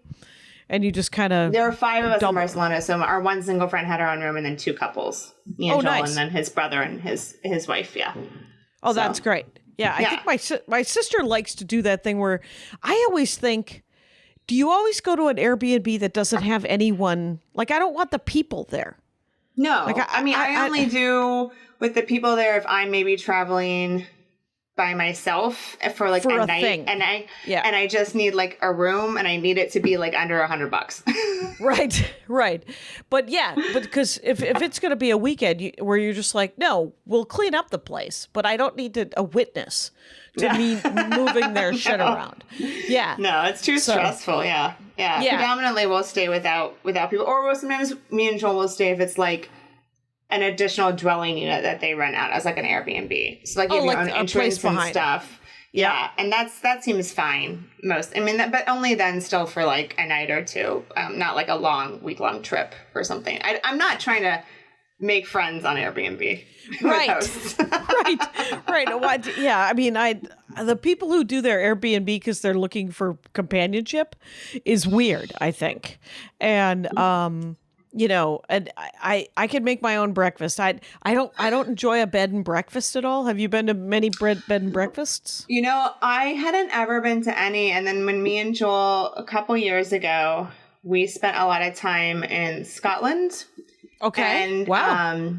And you just kind of... There were 5 of us in Barcelona. So our one single friend had her own room and then 2 couples. Me and Joel, nice. And then his brother and his wife, yeah. Oh, so. That's great. Yeah, I think my sister likes to do that thing where I always think, do you always go to an Airbnb that doesn't have anyone? Like, I don't want the people there. No. Like, I only do with the people there if I'm maybe traveling by myself for like a night thing. And I just need like a room and I need it to be like under $100. Right. But because if it's going to be a weekend where you're just like, no, we'll clean up the place, but I don't need a witness to me moving their shit around. Yeah. No, it's too stressful. Yeah. Predominantly we'll stay without people, or sometimes me and Joel will stay if it's like an additional dwelling unit that they rent out as like an Airbnb. So like you have your own entrance and stuff. Yeah. And that seems fine but only then still for like a night or 2, not like a week-long trip or something. I'm not trying to make friends on Airbnb. Right. Yeah. I mean, the people who do their Airbnb because they're looking for companionship is weird, I think. And, and I can make my own breakfast. I don't enjoy a bed and breakfast at all. Have you been to many bed and breakfasts? I hadn't ever been to any. And then when me and Joel, a couple years ago, we spent a lot of time in Scotland. Okay. And, wow.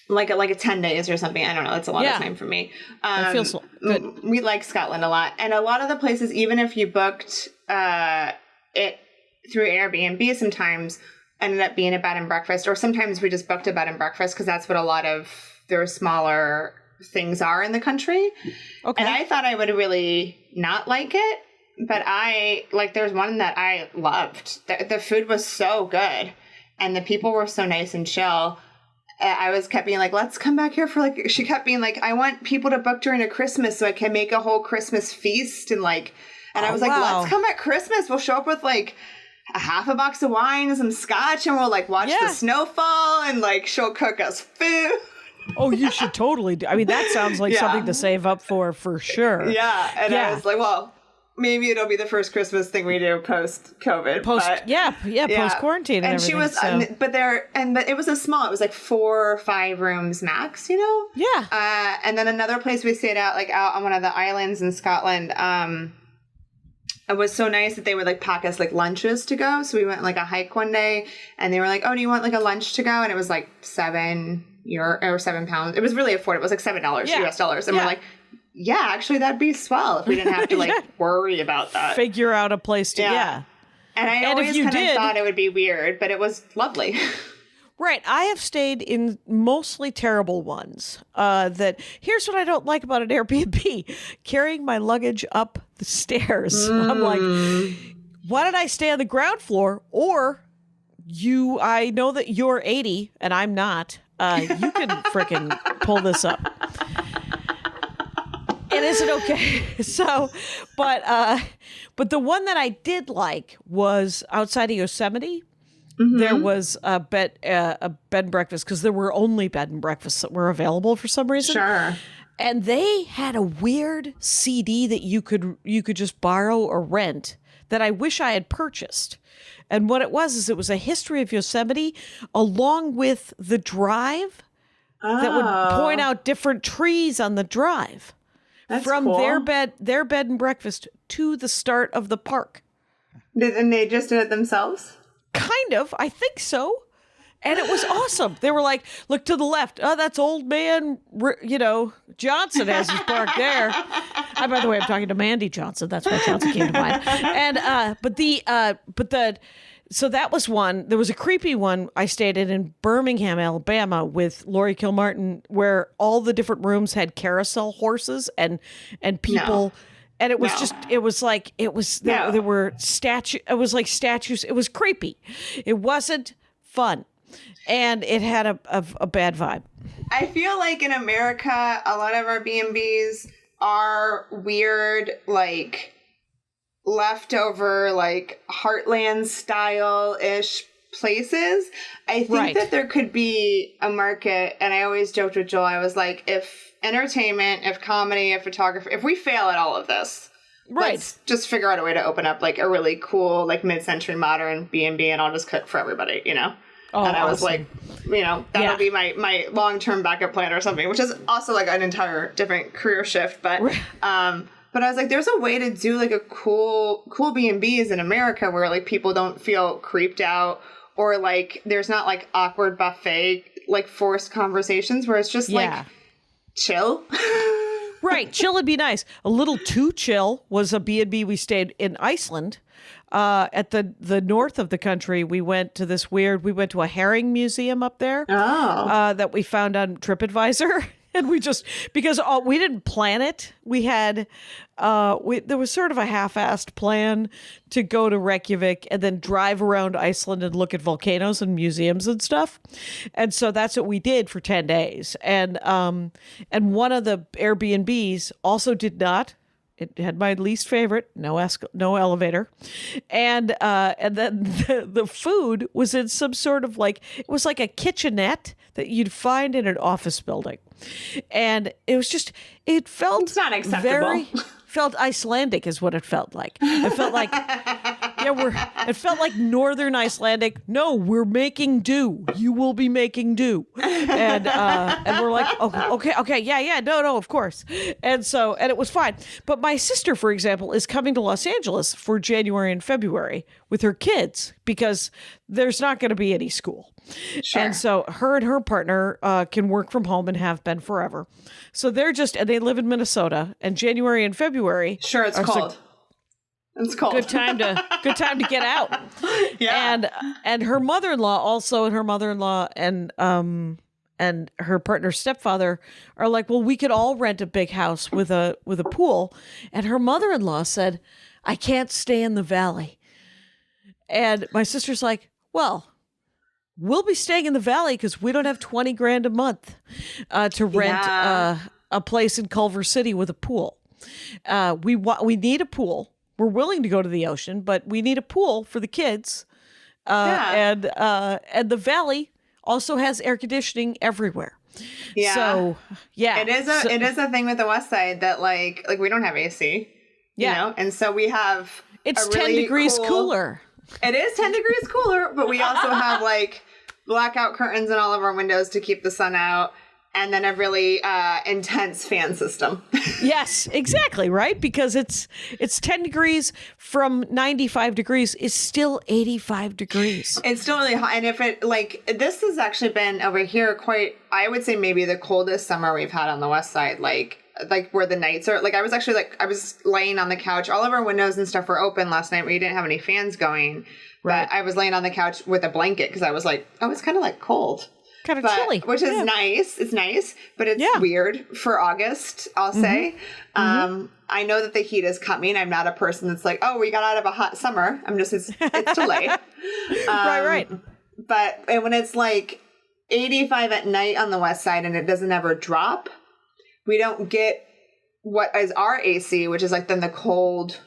Like a 10 days or something. I don't know. It's a lot of time for me. It feels good. We like Scotland a lot. And a lot of the places, even if you booked it through Airbnb, sometimes ended up being a bed and breakfast, or sometimes we just booked a bed and breakfast because that's what a lot of their smaller things are in the country. Okay. And I thought I would really not like it, but there's one that I loved. The food was so good and the people were so nice and chill. I kept being like, let's come back here she kept being like, I want people to book during a Christmas so I can make a whole Christmas feast. And I was like, let's come at Christmas. We'll show up with like a half a box of wine and some scotch and we'll like watch the snowfall and like she'll cook us food. Oh, you should totally do. I mean, that sounds like something to save up for sure. Yeah. And I was like, well, maybe it'll be the first Christmas thing we do post-COVID. Post-quarantine and everything. And she was, but it was it was like 4 or 5 rooms max, Yeah. And then another place we stayed at, like out on one of the islands in Scotland, it was so nice that they would like pack us like lunches to go. So we went like a hike one day and they were like, oh, do you want like a lunch to go? And it was like £7 or £7. It was really affordable. It was like $7 US dollars. And we're like, yeah, actually that'd be swell if we didn't have to like worry about that. Figure out a place to, And I always kind of thought it would be weird, but it was lovely. Right. I have stayed in mostly terrible ones. Here's what I don't like about an Airbnb. Carrying my luggage up the stairs. I'm like, why did I stay on the ground floor? Or I know that you're 80 and I'm not. You can frickin' pull this up. And is it okay? So, but the one that I did like was outside of Yosemite. Mm-hmm. There was a bed and breakfast because there were only bed and breakfasts that were available for some reason. Sure. And they had a weird CD that you could just borrow or rent that I wish I had purchased. And what it was a history of Yosemite along with the drive that would point out different trees on the drive. That's from cool. their bed and breakfast to the start of the park. And they just did it themselves? Kind of. I think so. And it was awesome. They were like, look to the left. Oh, that's old man, Johnson has his park there. By the way, I'm talking to Mandee Johnson. That's why Johnson came to mind. And, so that was one. There was a creepy one I stayed in Birmingham, Alabama with Lori Kilmartin, where all the different rooms had carousel horses and people. No. And it was there were statues. It was like statues. It was creepy. It wasn't fun. And it had a bad vibe. I feel like in America, a lot of our B&Bs are weird, like leftover, like Heartland style-ish places. I think that there could be a market, and I always joked with Joel, I was like, if entertainment, if comedy, if photography, if we fail at all of this, let's just figure out a way to open up like a really cool, like mid-century modern B&B, and I'll just cook for everybody, you know? Oh, and I was like, you know, that'll be my long-term backup plan or something, which is also like an entire different career shift. But I was like, there's a way to do like a cool B&Bs in America where like people don't feel creeped out, or like there's not like awkward buffet, like forced conversations where it's just like chill. Right. Chill would be nice. A little too chill was a B&B we stayed in Iceland. At the north of the country, we went to a herring museum up there that we found on TripAdvisor. And we just, because we didn't plan it, we had, there was sort of a half-assed plan to go to Reykjavik and then drive around Iceland and look at volcanoes and museums and stuff. And so that's what we did for 10 days. And one of the Airbnbs also did not. It had my least favorite, no elevator. And then the food was in some sort of like, it was like a kitchenette that you'd find in an office building. And it was just, it felt it's not acceptable. Felt Icelandic is what it felt like. It felt like, it felt like Northern Icelandic. No, we're making do. You will be making do. And we're like, oh, okay. Yeah. No, of course. And it was fine. But my sister, for example, is coming to Los Angeles for January and February with her kids because there's not going to be any school. Sure. And so her and her partner can work from home and have been forever. So they live in Minnesota, and January and February. Sure, it's cold. It's cold. Good time to get out. Yeah. And her mother-in-law also, and her mother-in-law and her partner's stepfather are like, well, we could all rent a big house with a pool. And her mother-in-law said, I can't stay in the valley. And my sister's like, well, we'll be staying in the valley because we don't have $20,000 a month to rent a place in Culver City with a pool. We need a pool. We're willing to go to the ocean, but we need a pool for the kids. And the valley also has air conditioning everywhere. Yeah. So it is a thing with the West Side that like we don't have AC. You know? And so we have it's a really 10 degrees cooler. It is 10 degrees cooler, but we also have like blackout curtains in all of our windows to keep the sun out, and then a really intense fan system. Yes, exactly, right? Because it's 10 degrees from 95 degrees is still 85 degrees. It's still really hot. And if it this has actually been over here I would say maybe the coldest summer we've had on the West Side, like where the nights are I was laying on the couch. All of our windows and stuff were open last night. We didn't have any fans going. Right. But I was laying on the couch with a blanket because I was like, oh, it's kind of like cold. Kind of chilly. Which is nice. It's nice, but it's weird for August, I'll say. I know that the heat is coming. I'm not a person that's like, oh, we got out of a hot summer. I'm just, it's delayed. Right. But when it's like 85 at night on the West Side and it doesn't ever drop, we don't get what is our AC, which is like then the cold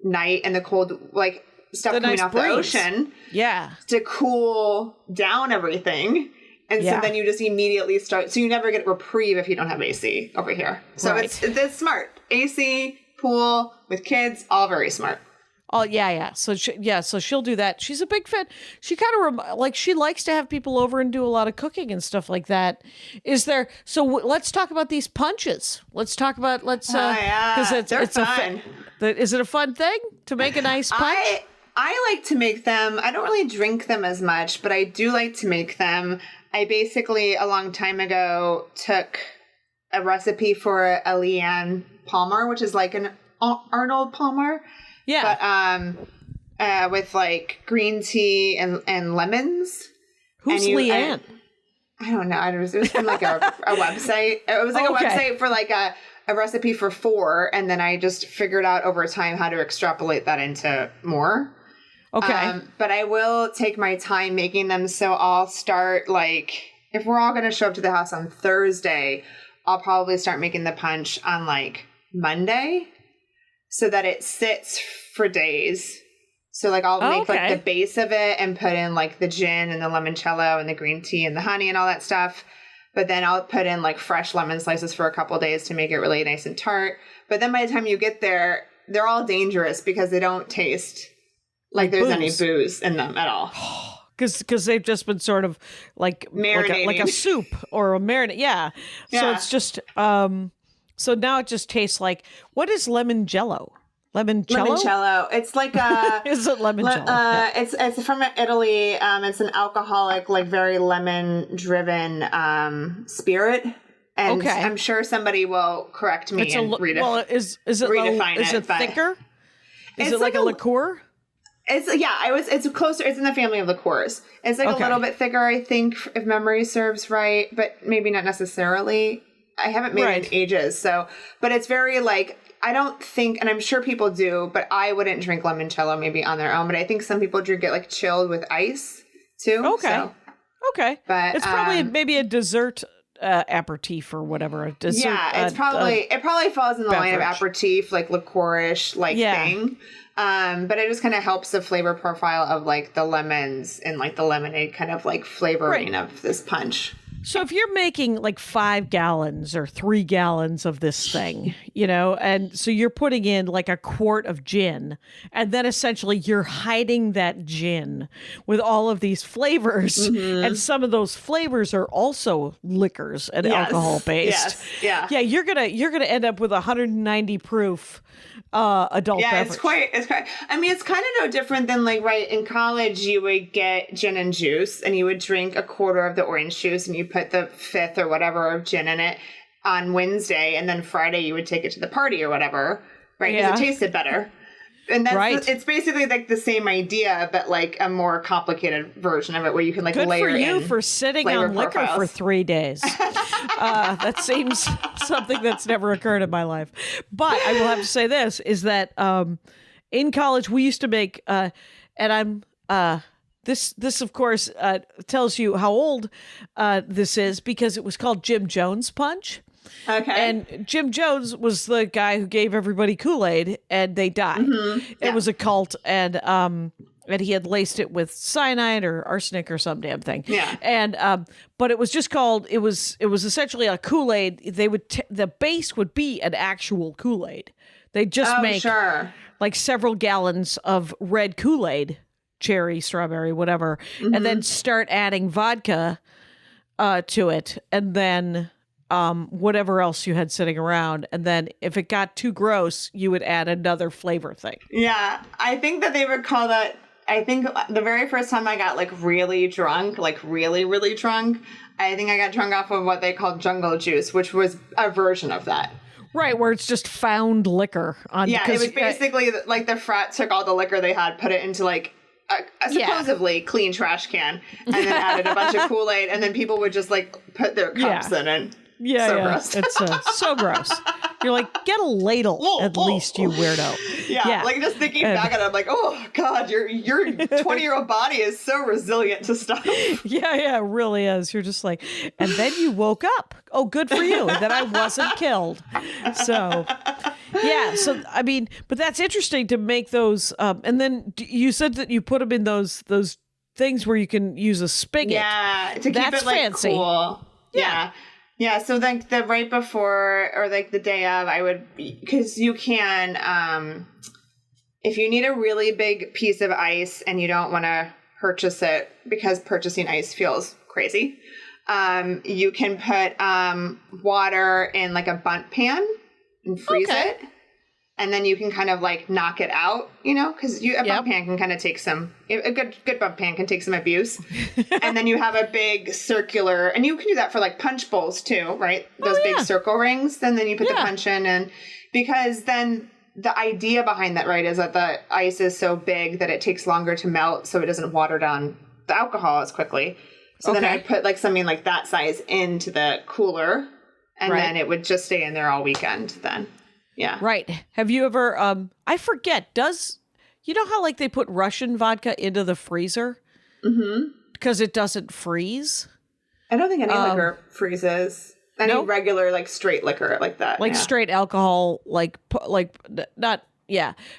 night and the cold, like, stuff coming off the ocean to cool down everything. And so then you just immediately start. So you never get reprieve if you don't have AC over here. So it's smart. AC, pool, with kids, all very smart. Oh, yeah. So she'll do that. She's a big fan. She kind of she likes to have people over and do a lot of cooking and stuff like that. So let's talk about these punches. Let's talk about, because they're fun. Is it a fun thing to make a nice punch? I like to make them. I don't really drink them as much, but I do like to make them. I basically, a long time ago, took a recipe for a Leanne Palmer, which is like an Arnold Palmer. Yeah. But with like green tea and lemons. Who's Leanne? I don't know. It was from like a website. It was like a website for like a recipe for 4. And then I just figured out over time how to extrapolate that into more. Okay. But I will take my time making them. So I'll start if we're all going to show up to the house on Thursday, I'll probably start making the punch on Monday so that it sits for days. So like I'll make like the base of it and put in like the gin and the limoncello and the green tea and the honey and all that stuff. But then I'll put in like fresh lemon slices for a couple of days to make it really nice and tart. But then by the time you get there, they're all dangerous because they don't taste like there's any booze in them at all. Because they've just been sort of like like a soup or a marinade. Yeah. So it's just, so now it just tastes like, what is lemon jello? Limoncello. It's like a. Is it limoncello? It's from Italy. It's an alcoholic, like very lemon-driven spirit. And I'm sure somebody will correct me and redefine it. Is it thicker? Is it like a liqueur? It's closer. It's in the family of liqueurs. It's like a little bit thicker, I think, if memory serves right, but maybe not necessarily. I haven't made it in ages, but it's very like. I don't think, and I'm sure people do, but I wouldn't drink limoncello maybe on their own. But I think some people drink it like chilled with ice too. Okay. But it's probably maybe a dessert aperitif or whatever. A dessert. Yeah, it probably falls in the line of aperitif, like liqueur-ish thing. But it just kind of helps the flavor profile of like the lemons and like the lemonade kind of like flavoring of this punch. So if you're making like 5 gallons or 3 gallons of this thing, and so you're putting in like a quart of gin, and then essentially you're hiding that gin with all of these flavors, and some of those flavors are also liquors and alcohol based. Yes. Yeah, you're gonna end up with 190 proof adult beverage. It's quite. I mean, it's kind of no different than like in college you would get gin and juice, and you would drink a quarter of the orange juice, and you put the fifth or whatever of gin in it on Wednesday, and then Friday you would take it to the party or whatever, right? Because it tasted better. And that's it's basically like the same idea, but like a more complicated version of it where you can like layer in. Good for you for sitting on liquor for 3 days. That seems something that's never occurred in my life. But I will have to say this, is that in college we used to make, and I'm... This of course tells you how old this is because it was called Jim Jones Punch. Okay. And Jim Jones was the guy who gave everybody Kool-Aid and they died. It was a cult, and he had laced it with cyanide or arsenic or some damn thing. Yeah. And but it was just called, it was essentially a Kool-Aid. They would the base would be an actual Kool-Aid. They'd just make like several gallons of red Kool-Aid, cherry, strawberry, whatever, and then start adding vodka to it, and then whatever else you had sitting around. And then if it got too gross, you would add another flavor thing. Yeah, I think that they would call that, I think the very first time I got like really drunk, like really, really drunk, I think I got drunk off of what they called jungle juice, which was a version of that. Right, where it's just found liquor. It was basically like the frat took all the liquor they had, put it into like a supposedly clean trash can, and then added a bunch of Kool-Aid, and then people would just like put their cups in it. Gross. It's so gross. You're like, get a ladle at least, you weirdo. Yeah, like just thinking back at it, I'm like, oh God, your 20-year-old body is so resilient to stuff. Yeah, it really is. You're just like, and then you woke up. Oh, good for you that I wasn't killed. So, so I mean, but that's interesting to make those. And then you said that you put them in those things where you can use a spigot. Yeah, to keep it like fancy. Cool. Yeah. Yeah, so like the right before or like the day of, I would, because you can, if you need a really big piece of ice and you don't want to purchase it because purchasing ice feels crazy, you can put water in like a bundt pan and freeze it. And then you can kind of like knock it out, because a bundt pan can kind of take a good bundt pan can take some abuse. And then you have a big circular, and you can do that for like punch bowls too, right? Those big circle rings. And then you put the punch in, and because then the idea behind that, right, is that the ice is so big that it takes longer to melt, so it doesn't water down the alcohol as quickly. So then I'd put like something like that size into the cooler, and then it would just stay in there all weekend then. Yeah. Right. Have you ever, I forget, you know how like they put Russian vodka into the freezer? Because it doesn't freeze? I don't think any liquor freezes. Any regular, like straight liquor like that. Like straight alcohol,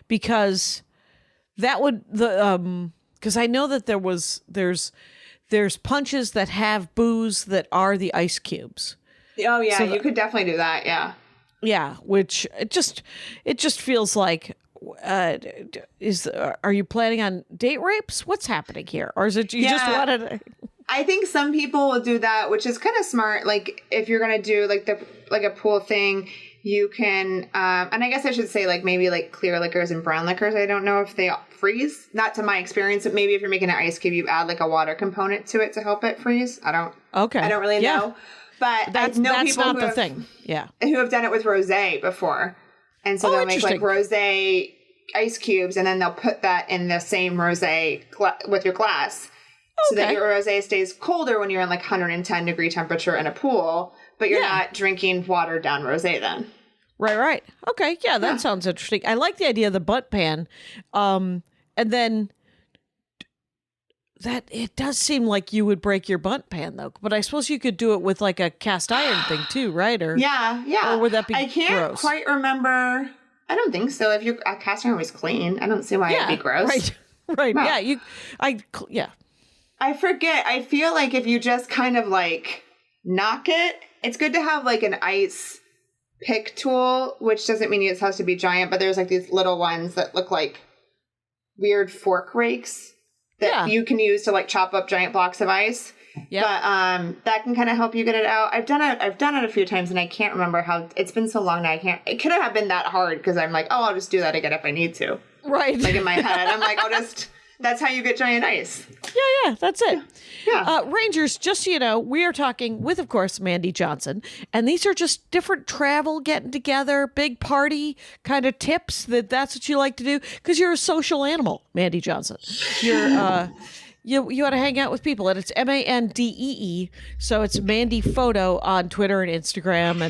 because that would because I know that there's punches that have booze that are the ice cubes. Oh yeah, so you could definitely do that. Yeah. Yeah, which it just feels like. Are you planning on date rapes? What's happening here, or is it you just wanted? I think some people will do that, which is kind of smart. Like if you're gonna do like a pool thing, you can. And I guess I should say like maybe like clear liquors and brown liquors. I don't know if they freeze. Not to my experience, but maybe if you're making an ice cube, you add like a water component to it to help it freeze. I don't really know. But I know people not who the have, thing. Yeah. Who have done it with rosé before. And so they'll make like rosé ice cubes and then they'll put that in the same rosé with your glass so that your rosé stays colder when you're in like 110 degree temperature in a pool, but you're not drinking watered down rosé then. Right. Okay. Yeah, that sounds interesting. I like the idea of the butt pan. And then that it does seem like you would break your butt pan though, but I suppose you could do it with like a cast iron thing too, right? Or yeah. Or would that be I can't gross? quite remember. I don't think so. If your cast iron was clean, I don't see why it'd be gross. Right. No. Yeah. I forget. I feel like if you just kind of like knock it, it's good to have like an ice pick tool, which doesn't mean it has to be giant, but there's like these little ones that look like weird fork rakes that you can use to like chop up giant blocks of ice. Yeah. But that can kind of help you get it out. I've done it a few times and I can't remember how. It's been so long now. It could have been that hard because I'm like, I'll just do that again if I need to. Right. Like in my head, I'm like, that's how you get giant ice. Yeah, that's it. Yeah. Rangers, just so you know, we are talking with, of course, Mandee Johnson, and these are just different travel, getting together, big party kind of tips that's what you like to do because you're a social animal, Mandee Johnson. You're you ought to hang out with people, and it's Mandee. So it's Mandee Photo on Twitter and Instagram,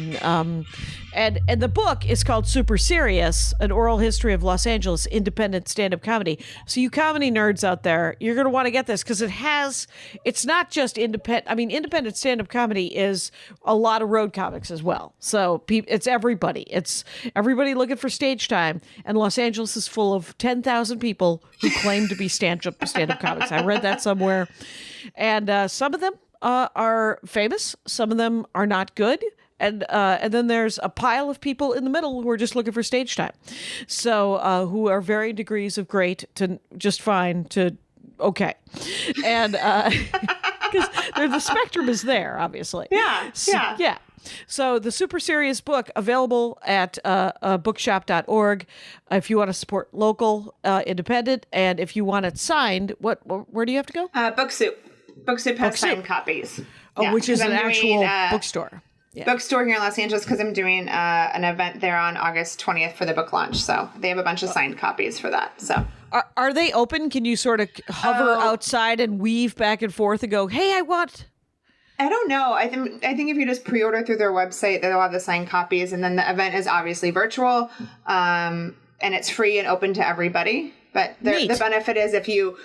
and the book is called Super Serious: An Oral History of Los Angeles Independent Stand-Up Comedy. So you comedy nerds out there, you're going to want to get this because it's not just independent. I mean, independent stand-up comedy is a lot of road comics as well. So it's everybody. It's everybody looking for stage time, and Los Angeles is full of 10,000 people who claim to be stand-up comics. I read that somewhere, and some of them are famous, some of them are not good, and then there's a pile of people in the middle who are just looking for stage time, so who are varying degrees of great to just fine to okay, and because the spectrum is there, obviously. Yeah. So the Super Serious book available at bookshop.org if you want to support local, independent, and if you want it signed, where do you have to go? Book Soup. Book Soup has signed copies. Which is an actual bookstore. Yeah. Bookstore here in Los Angeles because I'm doing an event there on August 20th for the book launch. So they have a bunch of signed copies for that. So are they open? Can you sort of hover outside and weave back and forth and go, hey, I don't know. I think if you just pre-order through their website, they'll have the signed copies, and then the event is obviously virtual, and it's free and open to everybody. But the benefit is if you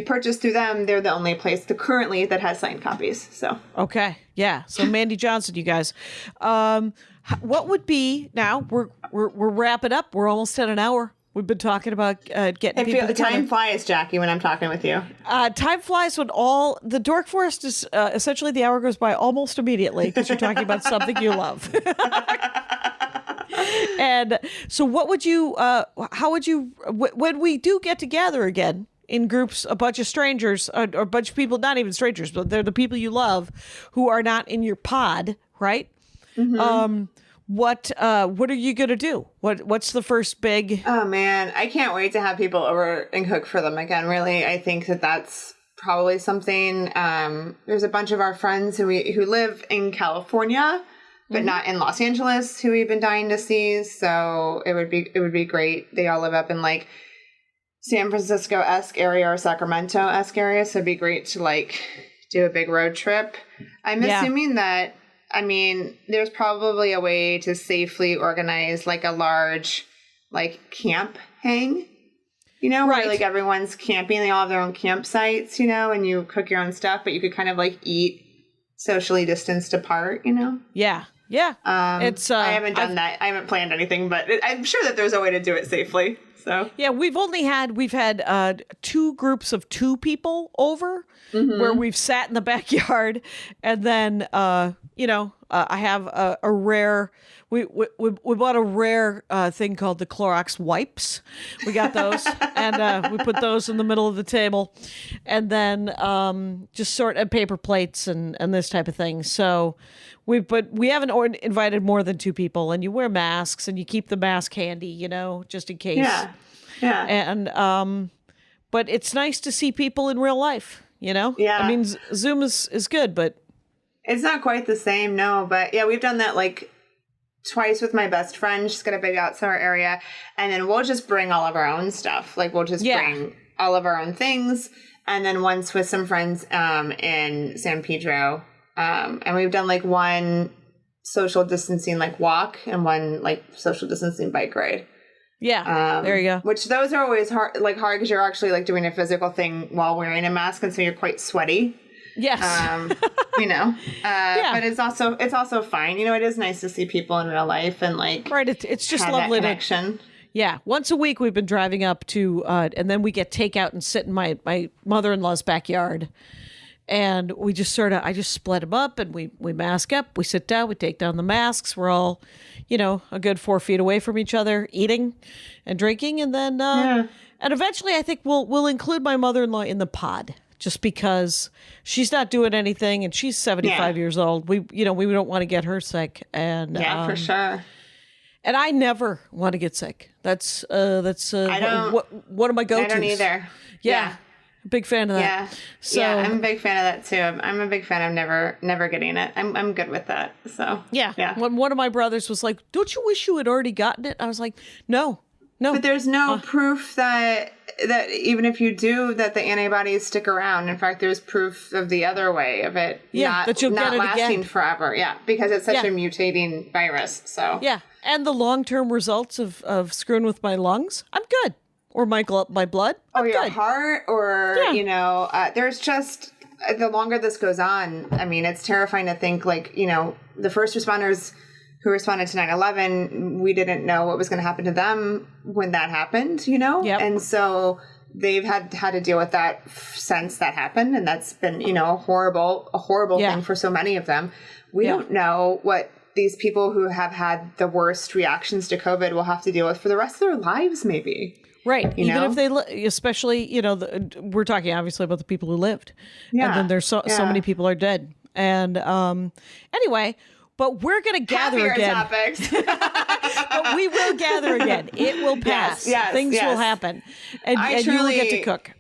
purchase through them, they're the only place currently that has signed copies. So okay, yeah. So Mandee Johnson, you guys, what would be now? We're wrapping up. We're almost at an hour. We've been talking about getting people together. Time flies, Jackie, when I'm talking with you. Time flies when the Dork Forest is essentially the hour goes by almost immediately because you're talking about something you love. And so how would you, when we do get together again in groups, a bunch of strangers or a bunch of people, not even strangers, but they're the people you love who are not in your pod, right? Mm-hmm. What are you gonna do? What's the first big? Oh man, I can't wait to have people over and cook for them again. Really, I think that's probably something. There's a bunch of our friends who live in California, but not in Los Angeles, who we've been dying to see. So it would be great. They all live up in like San Francisco-esque area or Sacramento-esque area, so it'd be great to like do a big road trip. I'm assuming that. I mean, there's probably a way to safely organize like a large like camp hang, where like everyone's camping. They all have their own campsites, and you cook your own stuff, but you could kind of like eat socially distanced apart, Yeah. Yeah. It's I haven't done that. I haven't planned anything, but I'm sure that there's a way to do it safely. So yeah, we've had 2 groups of 2 people over where we've sat in the backyard, and then I have a rare. We bought a rare thing called the Clorox wipes. We got those, and we put those in the middle of the table, and then just sort of paper plates and this type of thing. So we haven't invited more than 2 people, and you wear masks and you keep the mask handy, just in case. Yeah. And but it's nice to see people in real life. Yeah. I mean, Zoom is good, but it's not quite the same. No, but yeah, we've done that like twice with my best friend. She's got a big outdoor area, and then we'll just bring all of our own stuff. Like we'll just bring all of our own things, and then once with some friends in San Pedro, and we've done like one social distancing like walk and one like social distancing bike ride. Yeah, there you go. Which those are always hard because you're actually like doing a physical thing while wearing a mask, and so you're quite sweaty. Yes. But it's also fine. It is nice to see people in real life and like right. It's just have lovely that connection. Yeah. Once a week we've been driving up to, and then we get takeout and sit in my mother-in-law's backyard, and we just I just split them up, and we mask up. We sit down. We take down the masks. We're all, a good 4 feet away from each other, eating and drinking, and then and eventually I think we'll include my mother-in-law in the pod. Just because she's not doing anything and she's 75 years old, we don't want to get her sick, and for sure. And I never want to get sick. That's I don't, one of my go-tos. I don't either. Yeah. Big fan of that. Yeah. So, yeah, I'm a big fan of that too. I'm a big fan of never getting it. I'm good with that. So yeah. When one of my brothers was like, "Don't you wish you had already gotten it?" I was like, No. But there's no proof that even if you do, that the antibodies stick around. In fact, there's proof of the other way of it that you'll not get it lasting again. forever. Yeah, because it's such a mutating virus. So yeah, and the long-term results of screwing with my lungs, I'm good. Or my blood, I'm or your good. heart, or there's just the longer this goes on. I mean, it's terrifying to think like the first responders who responded to 9/11, we didn't know what was going to happen to them when that happened, Yep. And so they've had to deal with that since that happened. And that's been, a horrible thing for so many of them. We don't know what these people who have had the worst reactions to COVID will have to deal with for the rest of their lives, maybe. Right. Even if they, especially, we're talking obviously about the people who lived. Yeah. And then there's so many people are dead. And anyway, but we're going to gather Happier again. Topics. But we will gather again. It will pass. Yes, Things will happen. And you will get to cook.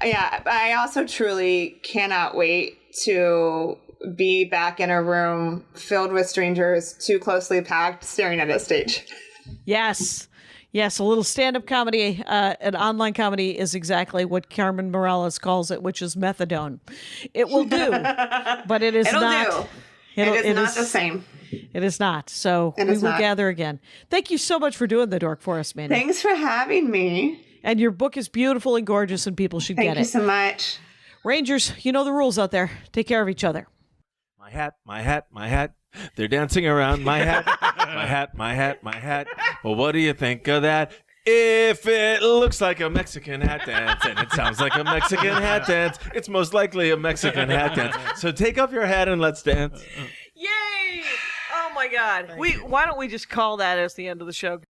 Yeah. I also truly cannot wait to be back in a room filled with strangers, too closely packed, staring at a stage. Yes. Yes, a little stand-up comedy, an online comedy is exactly what Carmen Morales calls it, which is methadone. It will do, but it is It'll not. Do. It is not the same. It is not. So we will gather again. Thank you so much for doing the Dork Forest, Mandee. Thanks for having me. And your book is beautiful and gorgeous, and people should get it. Thank you so much. Rangers, you know the rules out there. Take care of each other. My hat, my hat, my hat. They're dancing around my hat. My hat, my hat, my hat. Well, what do you think of that? If it looks like a Mexican hat dance and it sounds like a Mexican hat dance, it's most likely a Mexican hat dance. So take off your hat and let's dance. Yay! Oh my God. Why don't we just call that as the end of the show?